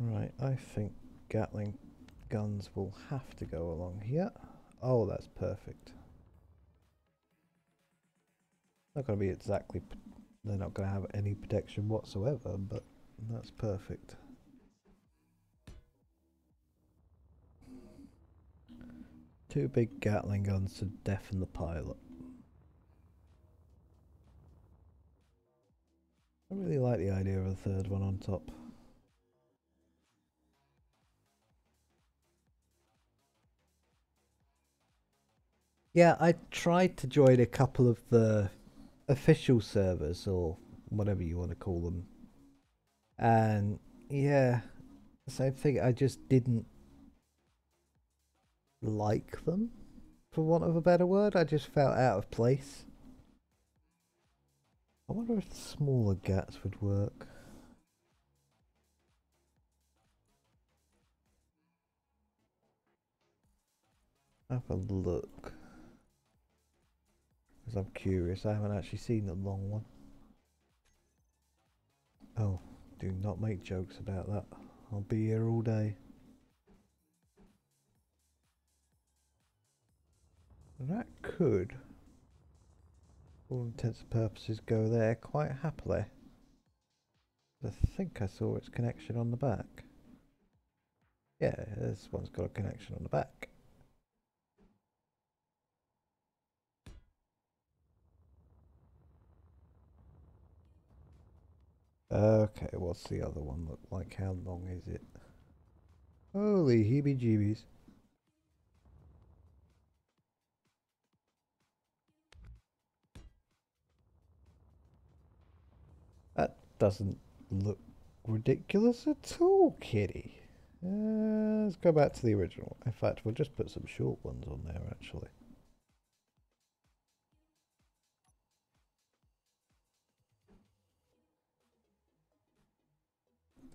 Right, I think Gatling guns will have to go along here. Oh, that's perfect. Not going to be exactly, they're not going to have any protection whatsoever, but that's perfect. Two big Gatling guns to deafen the pilot. I really like the idea of a third one on top. Yeah, I tried to join a couple of the official servers, or whatever you want to call them. And yeah, same thing, I just didn't like them, for want of a better word. I just felt out of place. I wonder if the smaller gats would work. Have a look. Because I'm curious, I haven't actually seen the long one. Oh, do not make jokes about that. I'll be here all day. That could, for all intents and purposes, go there quite happily. I think I saw its connection on the back. Yeah, this one's got a connection on the back. Okay, what's the other one look like? How long is it? Holy heebie-jeebies. That doesn't look ridiculous at all, kitty. Let's go back to the original. In fact, we'll just put some short ones on there, actually.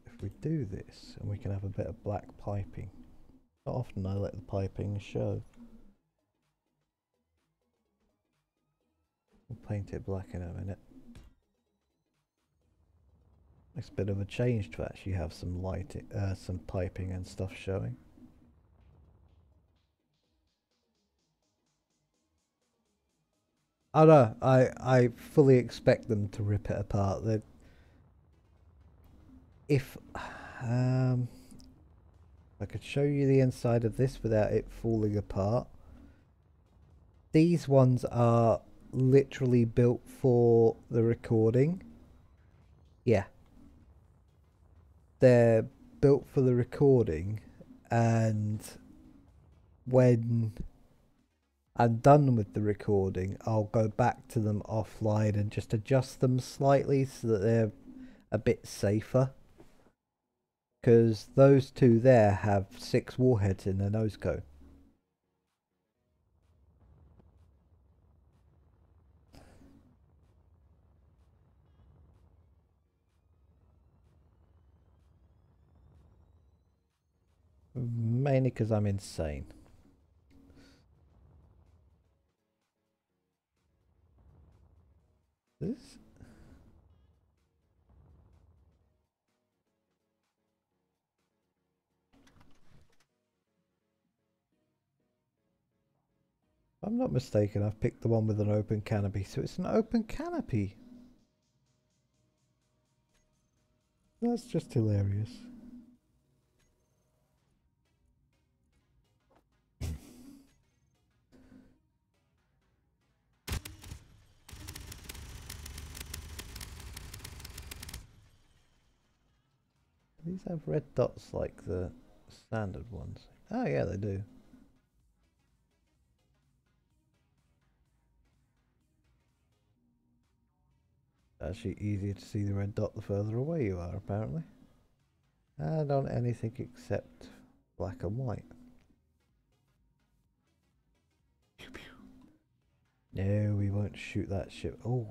If we do this, and we can have a bit of black piping. Not often I let the piping show. We'll paint it black in a minute. It's a bit of a change to actually have some lighting, some piping and stuff showing. Oh no, I fully expect them to rip it apart. If I could show you the inside of this without it falling apart. These ones are literally built for the recording. Yeah. they're built for the recording, and when I'm done with the recording, I'll go back to them offline and just adjust them slightly so that they're a bit safer. Because those two there have 6 warheads in their nose cone. Mainly because I'm insane. This? If I'm not mistaken, I've picked the one with an open canopy, so it's an open canopy. That's just hilarious. These have red dots like the standard ones. Oh yeah, they do. Actually easier to see the red dot the further away you are, apparently. And on anything except black and white. No, we won't shoot that ship. Oh,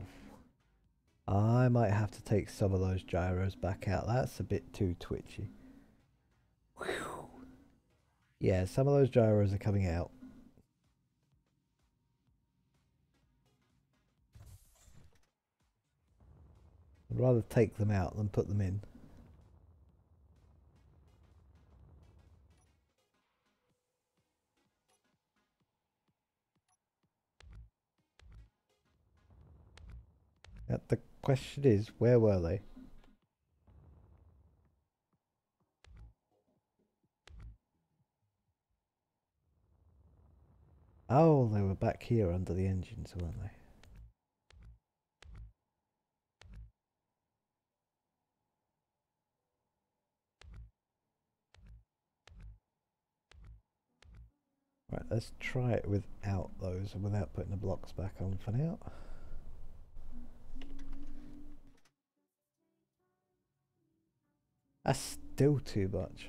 I might have to take some of those gyros back out. That's a bit too twitchy. Whew. Yeah, some of those gyros are coming out. I'd rather take them out than put them in. The question is, where were they? Oh, they were back here under the engines, weren't they? Right, let's try it without those and without putting the blocks back on for now. That's still too much.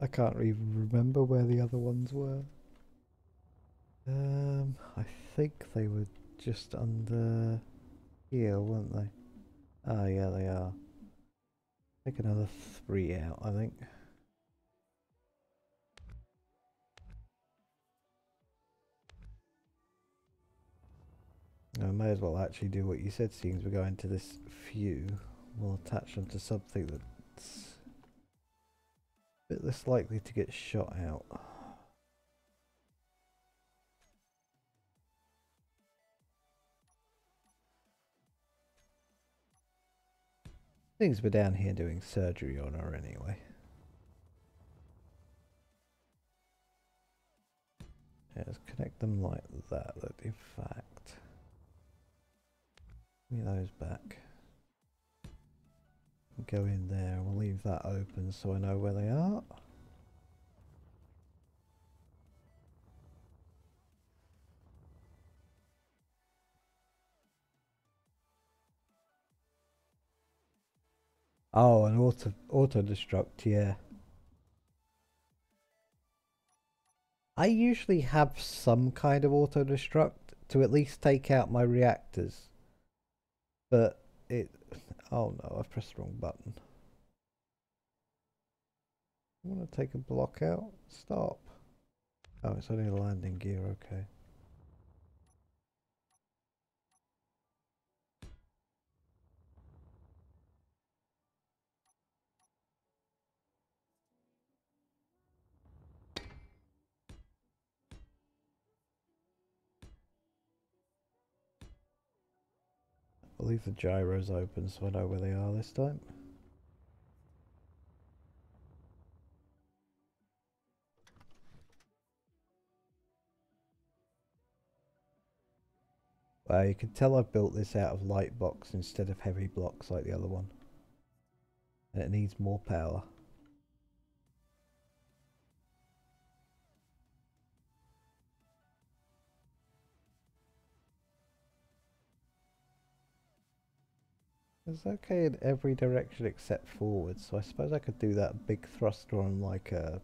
I can't even remember where the other ones were. I think they were just under here, weren't they? Oh yeah, they are. Take another 3 out, I think. I may as well actually do what you said, seeing as we're going to this few. We'll attach them to something that's a bit less likely to get shot out. Things we're down here doing surgery on her anyway. Yeah, let's connect them like that, in fact. Give me those back. Go in there, we'll leave that open so I know where they are. Oh, an auto destruct, yeah. I usually have some kind of auto destruct to at least take out my reactors. But it... Oh no, I've pressed the wrong button. I want to take a block out. Stop. Oh, it's only a landing gear, okay. I'll leave the gyros open so I know where they are this time. You can tell I've built this out of light blocks instead of heavy blocks like the other one. And it needs more power. It's okay in every direction except forward, so I suppose I could do that big thruster on like a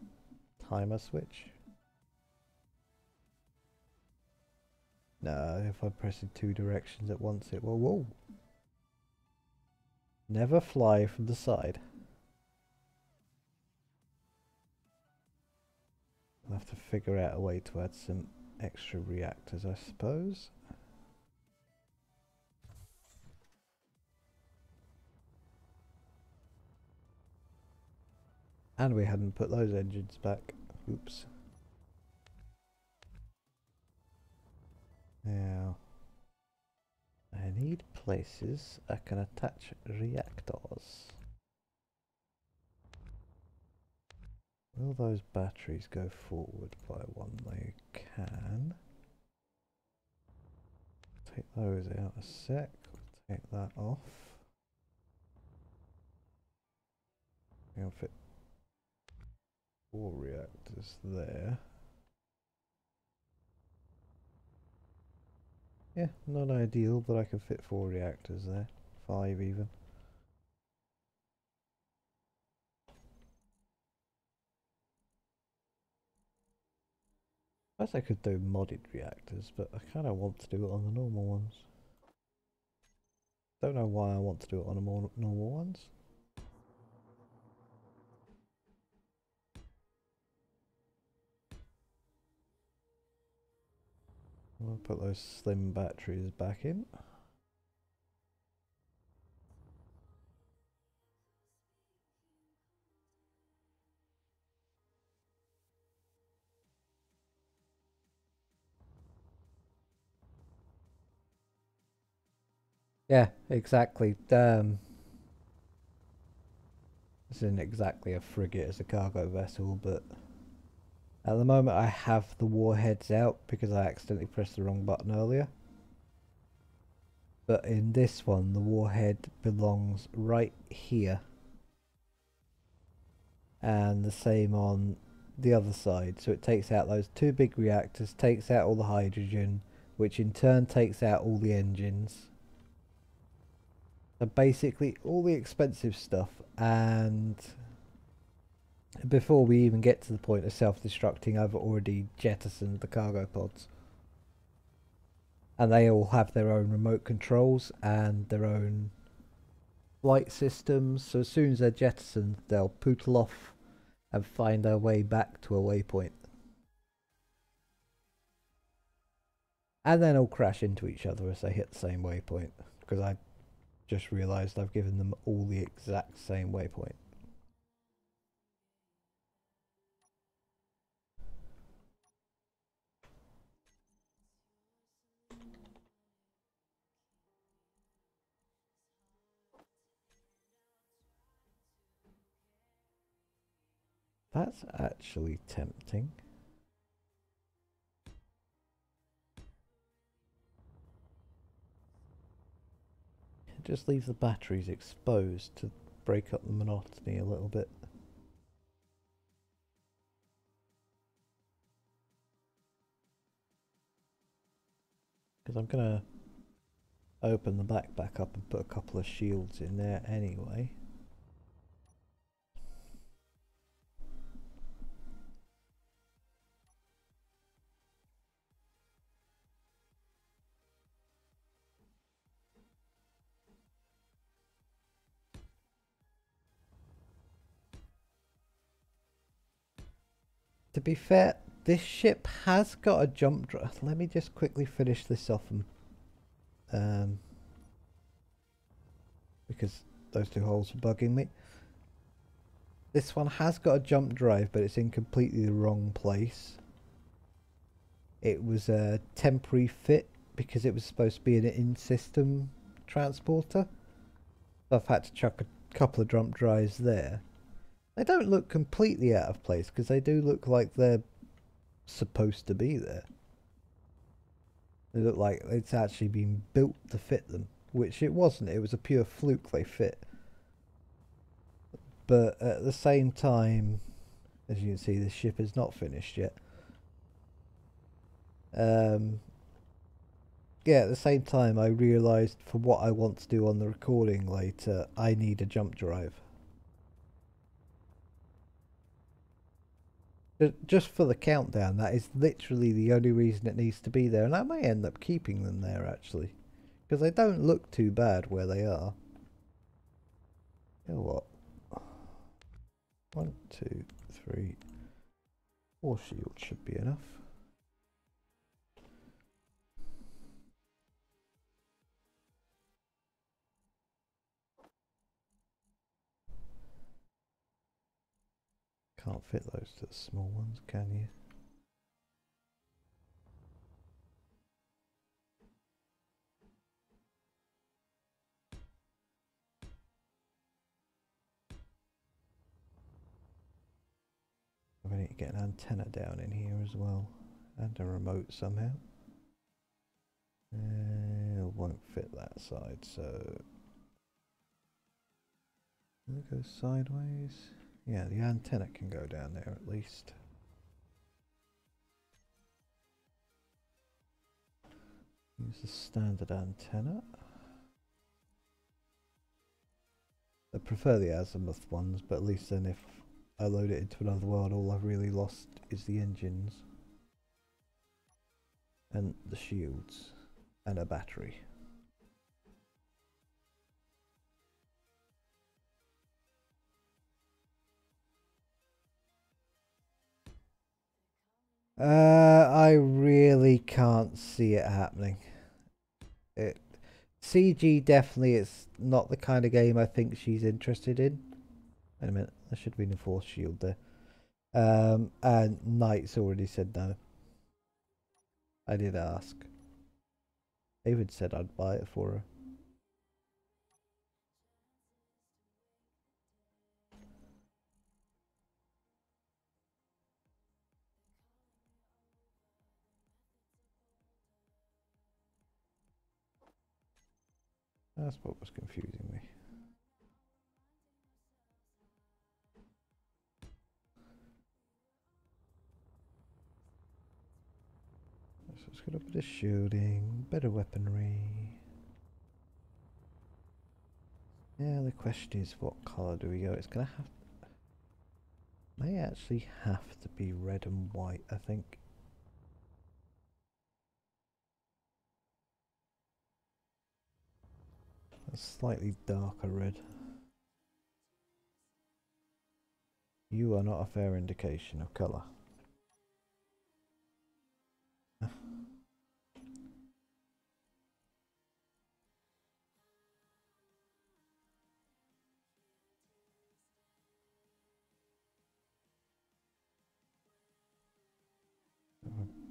timer switch. No, if I press in two directions at once it will. Whoa! Never fly from the side. I'll have to figure out a way to add some extra reactors, I suppose. And we hadn't put those engines back. Oops. Now, I need places I can attach reactors. Will those batteries go forward by one? They can. Take those out a sec. Take that off. I'll fit 4 reactors there. Yeah, not ideal, but I can fit 4 reactors there. 5 even. I guess I could do modded reactors, but I kind of want to do it on the normal ones. Don't know why I want to do it on the more normal ones. I'll put those slim batteries back in. Yeah, exactly. This isn't exactly a frigate as a cargo vessel, but at the moment I have the warheads out because I accidentally pressed the wrong button earlier. But in this one, the warhead belongs right here. And the same on the other side. So it takes out those 2 big reactors, takes out all the hydrogen, which in turn takes out all the engines. So basically all the expensive stuff, and before we even get to the point of self-destructing, I've already jettisoned the cargo pods. And they all have their own remote controls and their own flight systems, so as soon as they're jettisoned they'll pootle off and find their way back to a waypoint. And then all crash into each other as they hit the same waypoint, because I just realised I've given them all the exact same waypoint. That's actually tempting. Just leave the batteries exposed to break up the monotony a little bit. Because I'm going to open the back up and put a couple of shields in there anyway. To be fair, this ship has got a jump drive. Let me just quickly finish this off, and because those 2 holes are bugging me. This one has got a jump drive, but it's in completely the wrong place. It was a temporary fit because it was supposed to be an in-system transporter. So I've had to chuck a couple of jump drives there. They don't look completely out of place because they do look like they're supposed to be there. They look like it's actually been built to fit them, which it wasn't. It was a pure fluke they fit. But at the same time, as you can see, the ship is not finished yet. Yeah, at the same time, I realised for what I want to do on the recording later, I need a jump drive. Just for the countdown, that is literally the only reason it needs to be there, and I may end up keeping them there actually, because they don't look too bad where they are. You know what? 1, 2, 3, 4 shields should be enough. Can't fit those to the small ones, can you? I need to get an antenna down in here as well, and a remote somehow. It won't fit that side, so will it go sideways? Yeah, the antenna can go down there at least. Use the standard antenna. I prefer the azimuth ones, but at least then if I load it into another world, all I've really lost is the engines and the shields and a battery. I really can't see it happening. CG definitely is not the kind of game I think she's interested in. Wait a minute, there should be an enforced shield there. And Knight's already said no. I did ask. David said I'd buy it for her. That's what was confusing me. So it's got a bit of shooting, better weaponry. Yeah, the question is what colour do we go? It's gonna have... may actually have to be red and white, I think. A slightly darker red. You are not a fair indication of colour.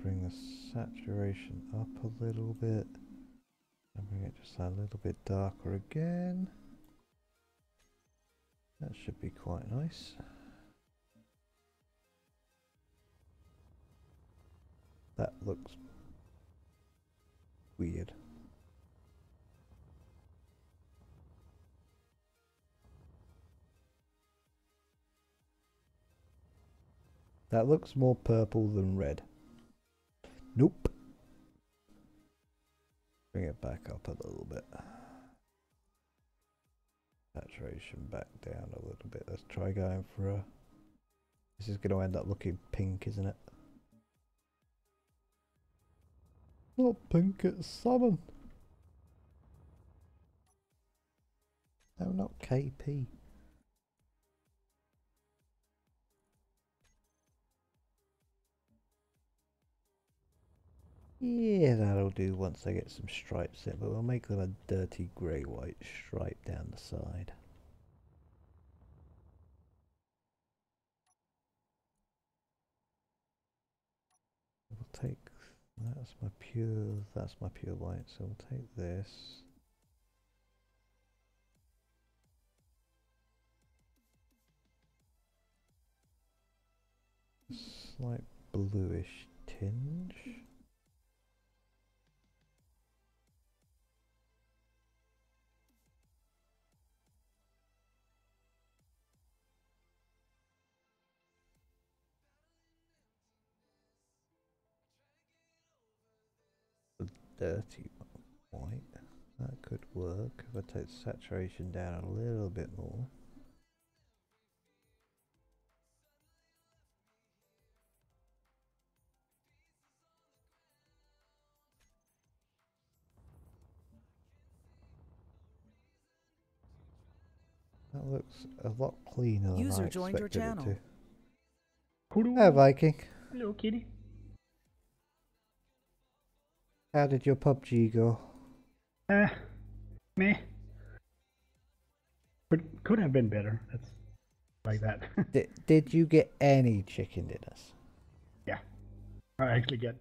Bring the saturation up a little bit and bring it just a little bit darker again. That should be quite nice. That looks weird. That looks more purple than red. Nope. Bring it back up a little bit. Saturation back down a little bit. Let's try going for a... this is going to end up looking pink, isn't it? Not pink, it's salmon. No, not KP. Yeah, that'll do once I get some stripes in, but we'll make them a dirty grey-white stripe down the side. We'll take... that's my pure white, so we'll take this. Slight bluish tinge. dirty white. That could work if I take saturation down a little bit more. That looks a lot cleaner than I expected it to. Hello, Viking. Hello, kitty. How did your PubG go? Meh. Could have been better. That's like that. Did you get any chicken dinners? Yeah. I actually got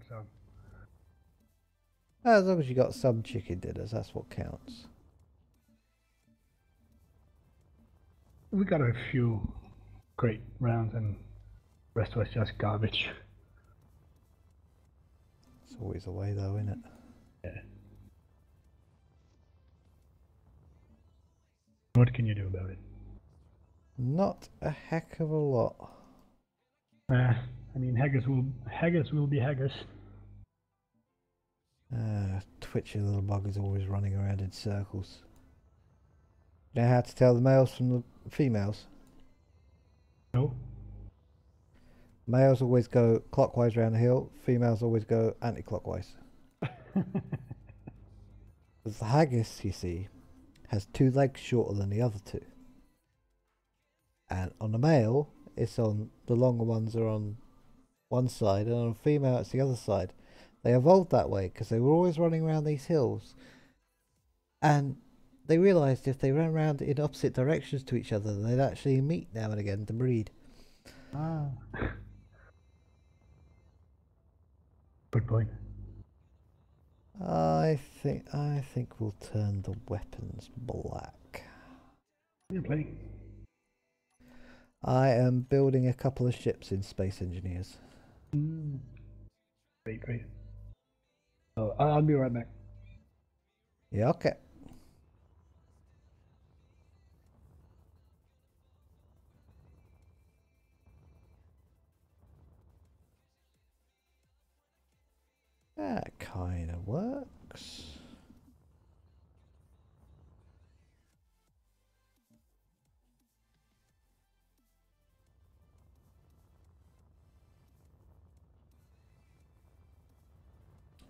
some. As long as you got some chicken dinners, that's what counts. We got a few great rounds and the rest was just garbage. It's always a way though, isn't it? Yeah. What can you do about it? Not a heck of a lot. I mean, haggis will be haggis. Twitchy little bug is always running around in circles. You know how to tell the males from the females? No. Males always go clockwise around the hill, females always go anti-clockwise. The haggis, you see, has 2 legs shorter than the other 2. And on the male, it's on the longer ones are on one side, and on a female, it's the other side. They evolved that way because they were always running around these hills, and they realised if they ran around in opposite directions to each other, they'd actually meet now and again to breed. Ah. Good point. I think we'll turn the weapons black. What are you playing? I am building a couple of ships in Space Engineers. Great. Oh, I'll be right back. Yeah, okay. That kind of works.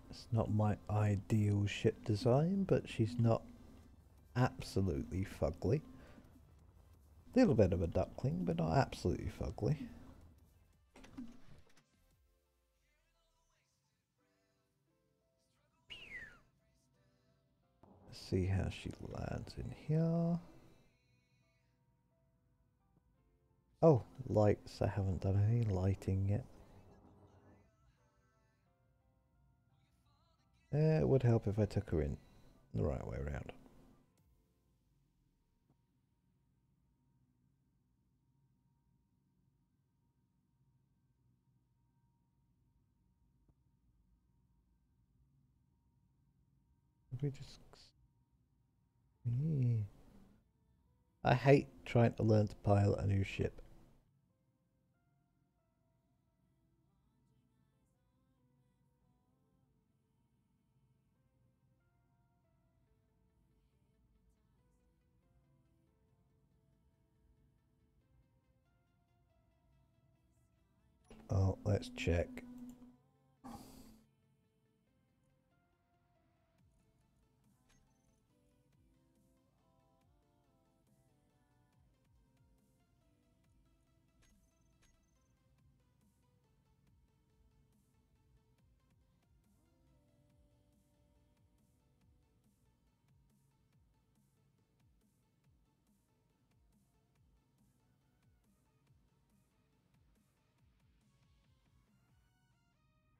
It's not my ideal ship design, but she's not absolutely fugly. Little bit of a duckling, but not absolutely fugly. Let's see how she lands in here. Oh, lights. I haven't done any lighting yet. It would help if I took her in the right way around. We just... Yeah. I hate trying to learn to pilot a new ship. Oh, let's check.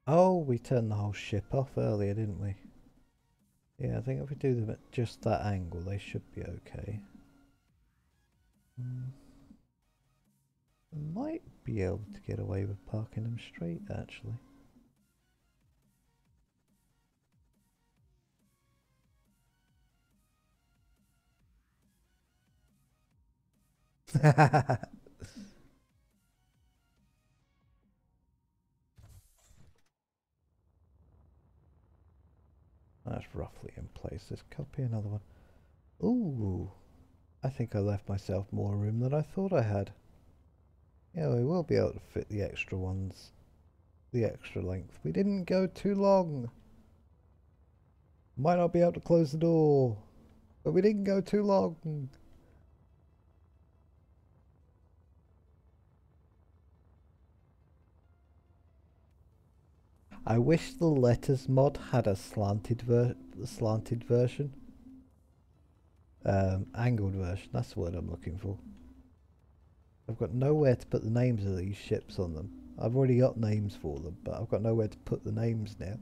Oh, we turned the whole ship off earlier, didn't we? Yeah, I think if we do them at just that angle, they should be okay. Might be able to get away with parking them straight, actually. that's roughly in place. Let's copy another one. Ooh, I think I left myself more room than I thought I had. Yeah, we will be able to fit the extra ones, the extra length. We didn't go too long. Might not be able to close the door, but we didn't go too long. I wish the letters mod had a slanted version. Angled version, that's the word I'm looking for. I've got nowhere to put the names of these ships on them. I've already got names for them, but I've got nowhere to put the names now.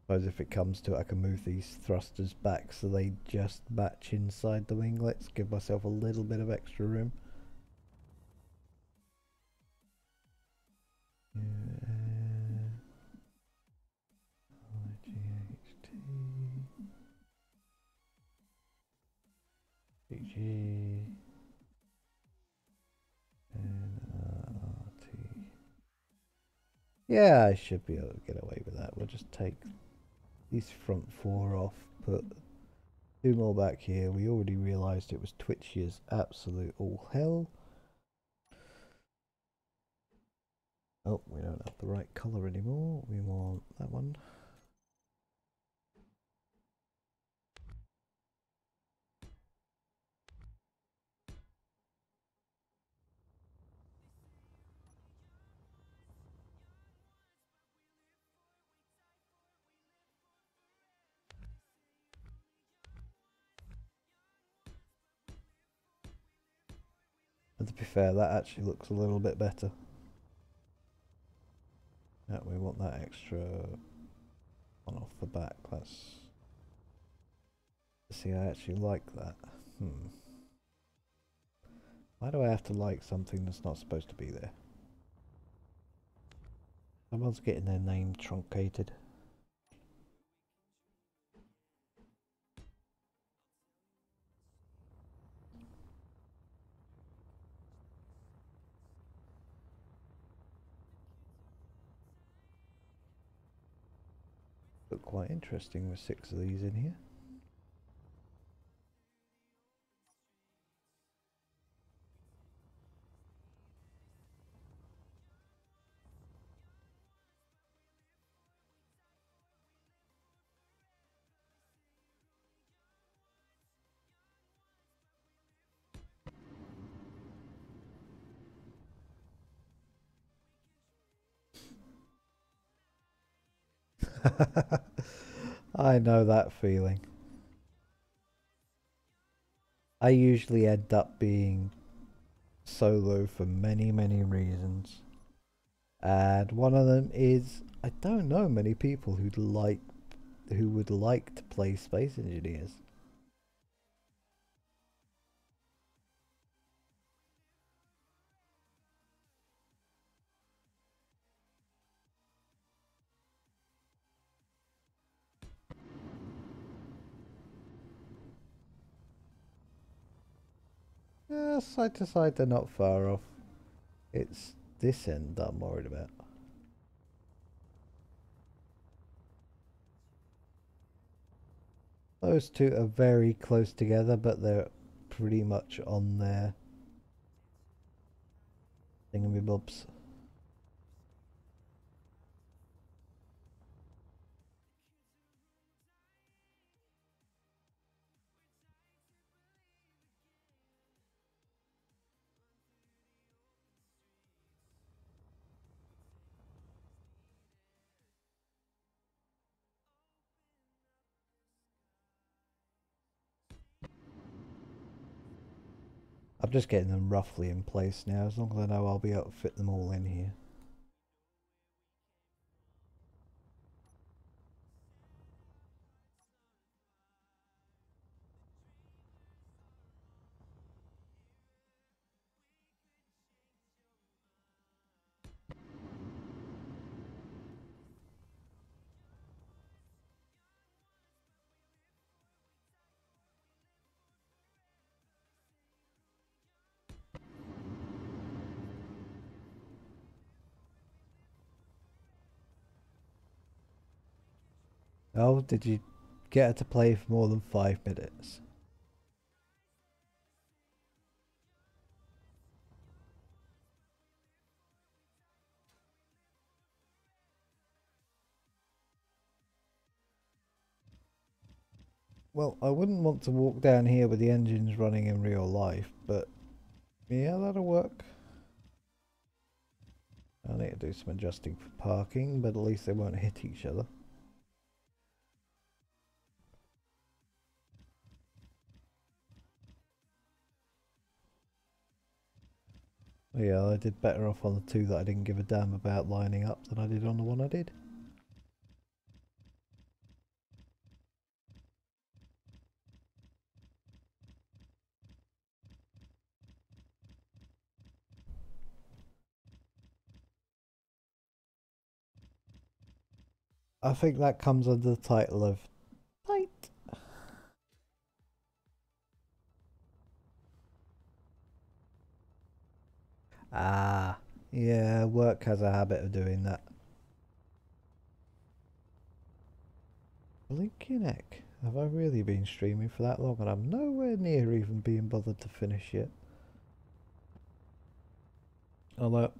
Suppose if it comes to it, I can move these thrusters back so they just match inside the winglets, give myself a little bit of extra room. PG and RT. Yeah, I should be able to get away with that. We'll just take these front four off, put two more back here. We already realised it was twitchy as absolute all hell. Oh, we don't have the right colour anymore. We want that one. And to be fair, that actually looks a little bit better. Yeah, we want that extra one off the back. That's... See, I actually like that. Why do I have to like something that's not supposed to be there? Someone's getting their name truncated. Look quite interesting with 6 of these in here. I know that feeling. I usually end up being solo for many, many reasons. And one of them is I don't know many people who would like to play Space Engineers. Side to side, they're not far off. It's this end that I'm worried about. Those two are very close together, but they're pretty much on their thingamybobs. I'm just getting them roughly in place now, as long as I know I'll be able to fit them all in here. Oh, did you get her to play for more than 5 minutes? Well, I wouldn't want to walk down here with the engines running in real life, but yeah, that'll work. I need to do some adjusting for parking, but at least they won't hit each other. Yeah, I did better off on the two that I didn't give a damn about lining up than I did on the one I did. I think that comes under the title of tight. Ah, yeah, work has a habit of doing that. Blinking heck, have I really been streaming for that long and I'm nowhere near even being bothered to finish yet? Although,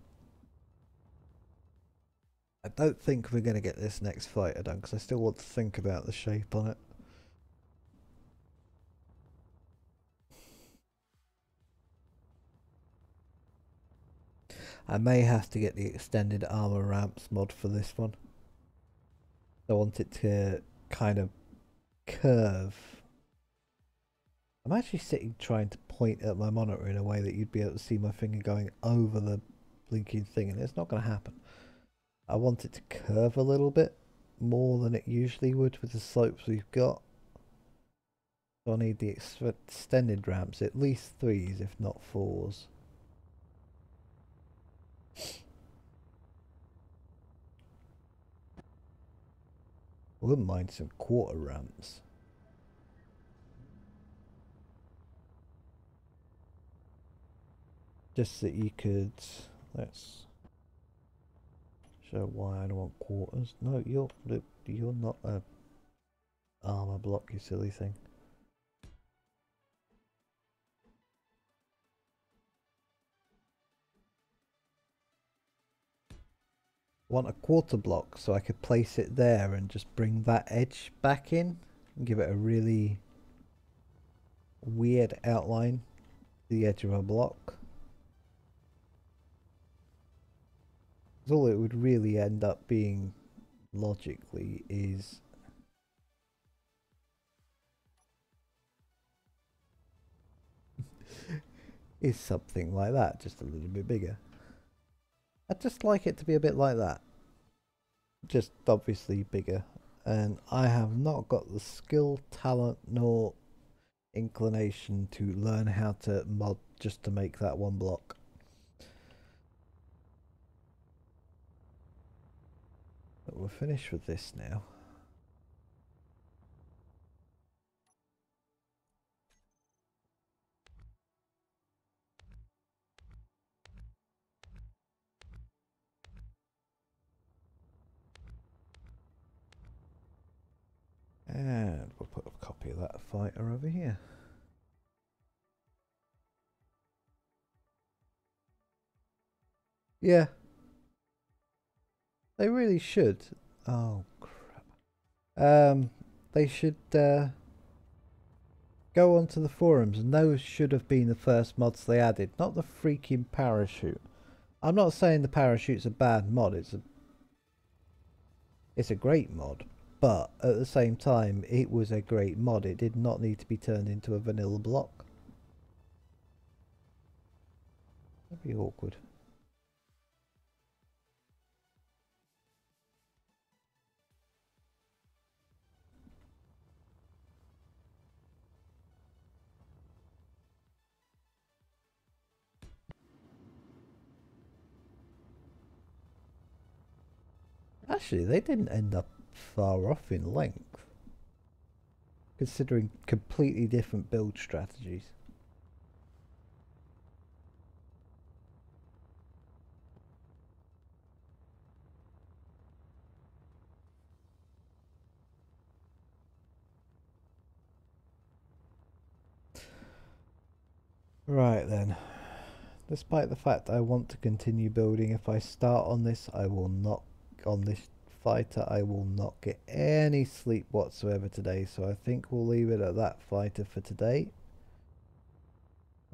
I don't think we're going to get this next fighter done because I still want to think about the shape on it. I may have to get the extended armor ramps mod for this one. I want it to kind of curve. I'm actually sitting trying to point at my monitor in a way that you'd be able to see my finger going over the blinking thing, and it's not going to happen. I want it to curve a little bit more than it usually would with the slopes we've got. So I need the extended ramps, at least 3s if not 4s. I wouldn't mind some quarter ramps. Just that you could, let's show why I don't want quarters. No, you're not a armor block, you silly thing. Want a quarter block so I could place it there and just bring that edge back in and give it a really weird outline to the edge of a block. All it would really end up being logically is something like that, just a little bit bigger. I'd just like it to be a bit like that, just obviously bigger, and I have not got the skill, talent nor inclination to learn how to mod just to make that one block. But we're finished with this now. And we'll put a copy of that fighter over here. Yeah. They really should. Oh, crap. They should go onto the forums, and those should have been the first mods they added, not the freaking parachute. I'm not saying the parachute's a bad mod, it's a great mod, but at the same time, it was a great mod. It did not need to be turned into a vanilla block. That'd be awkward. Actually, they didn't end up far off in length, considering completely different build strategies. Right then. Despite the fact I want to continue building, if I start on this, I will not, on this fighter, I will not get any sleep whatsoever today. So I think we'll leave it at that fighter for today.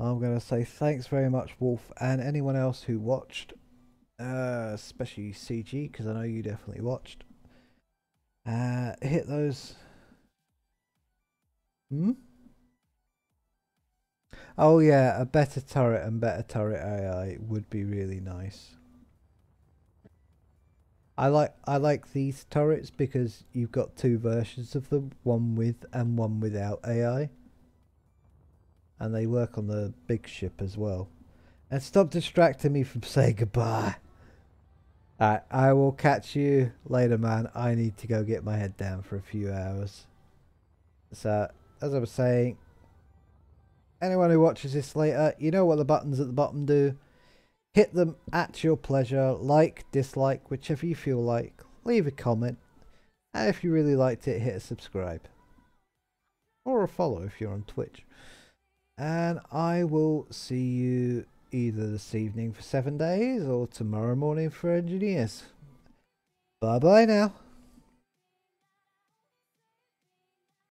I'm going to say thanks very much, Wolf, and anyone else who watched, especially CG, because I know you definitely watched. Hit those. Oh yeah, a better turret and better turret AI would be really nice. I like these turrets because you've got two versions of them, one with and one without AI. And they work on the big ship as well. And stop distracting me from saying goodbye. Alright, I will catch you later, man. I need to go get my head down for a few hours. So, as I was saying, anyone who watches this later, you know what the buttons at the bottom do. Hit them at your pleasure. Like, dislike, whichever you feel like. Leave a comment. And if you really liked it, hit a subscribe. Or a follow if you're on Twitch. And I will see you either this evening for 7 days or tomorrow morning for engineers. Bye bye now.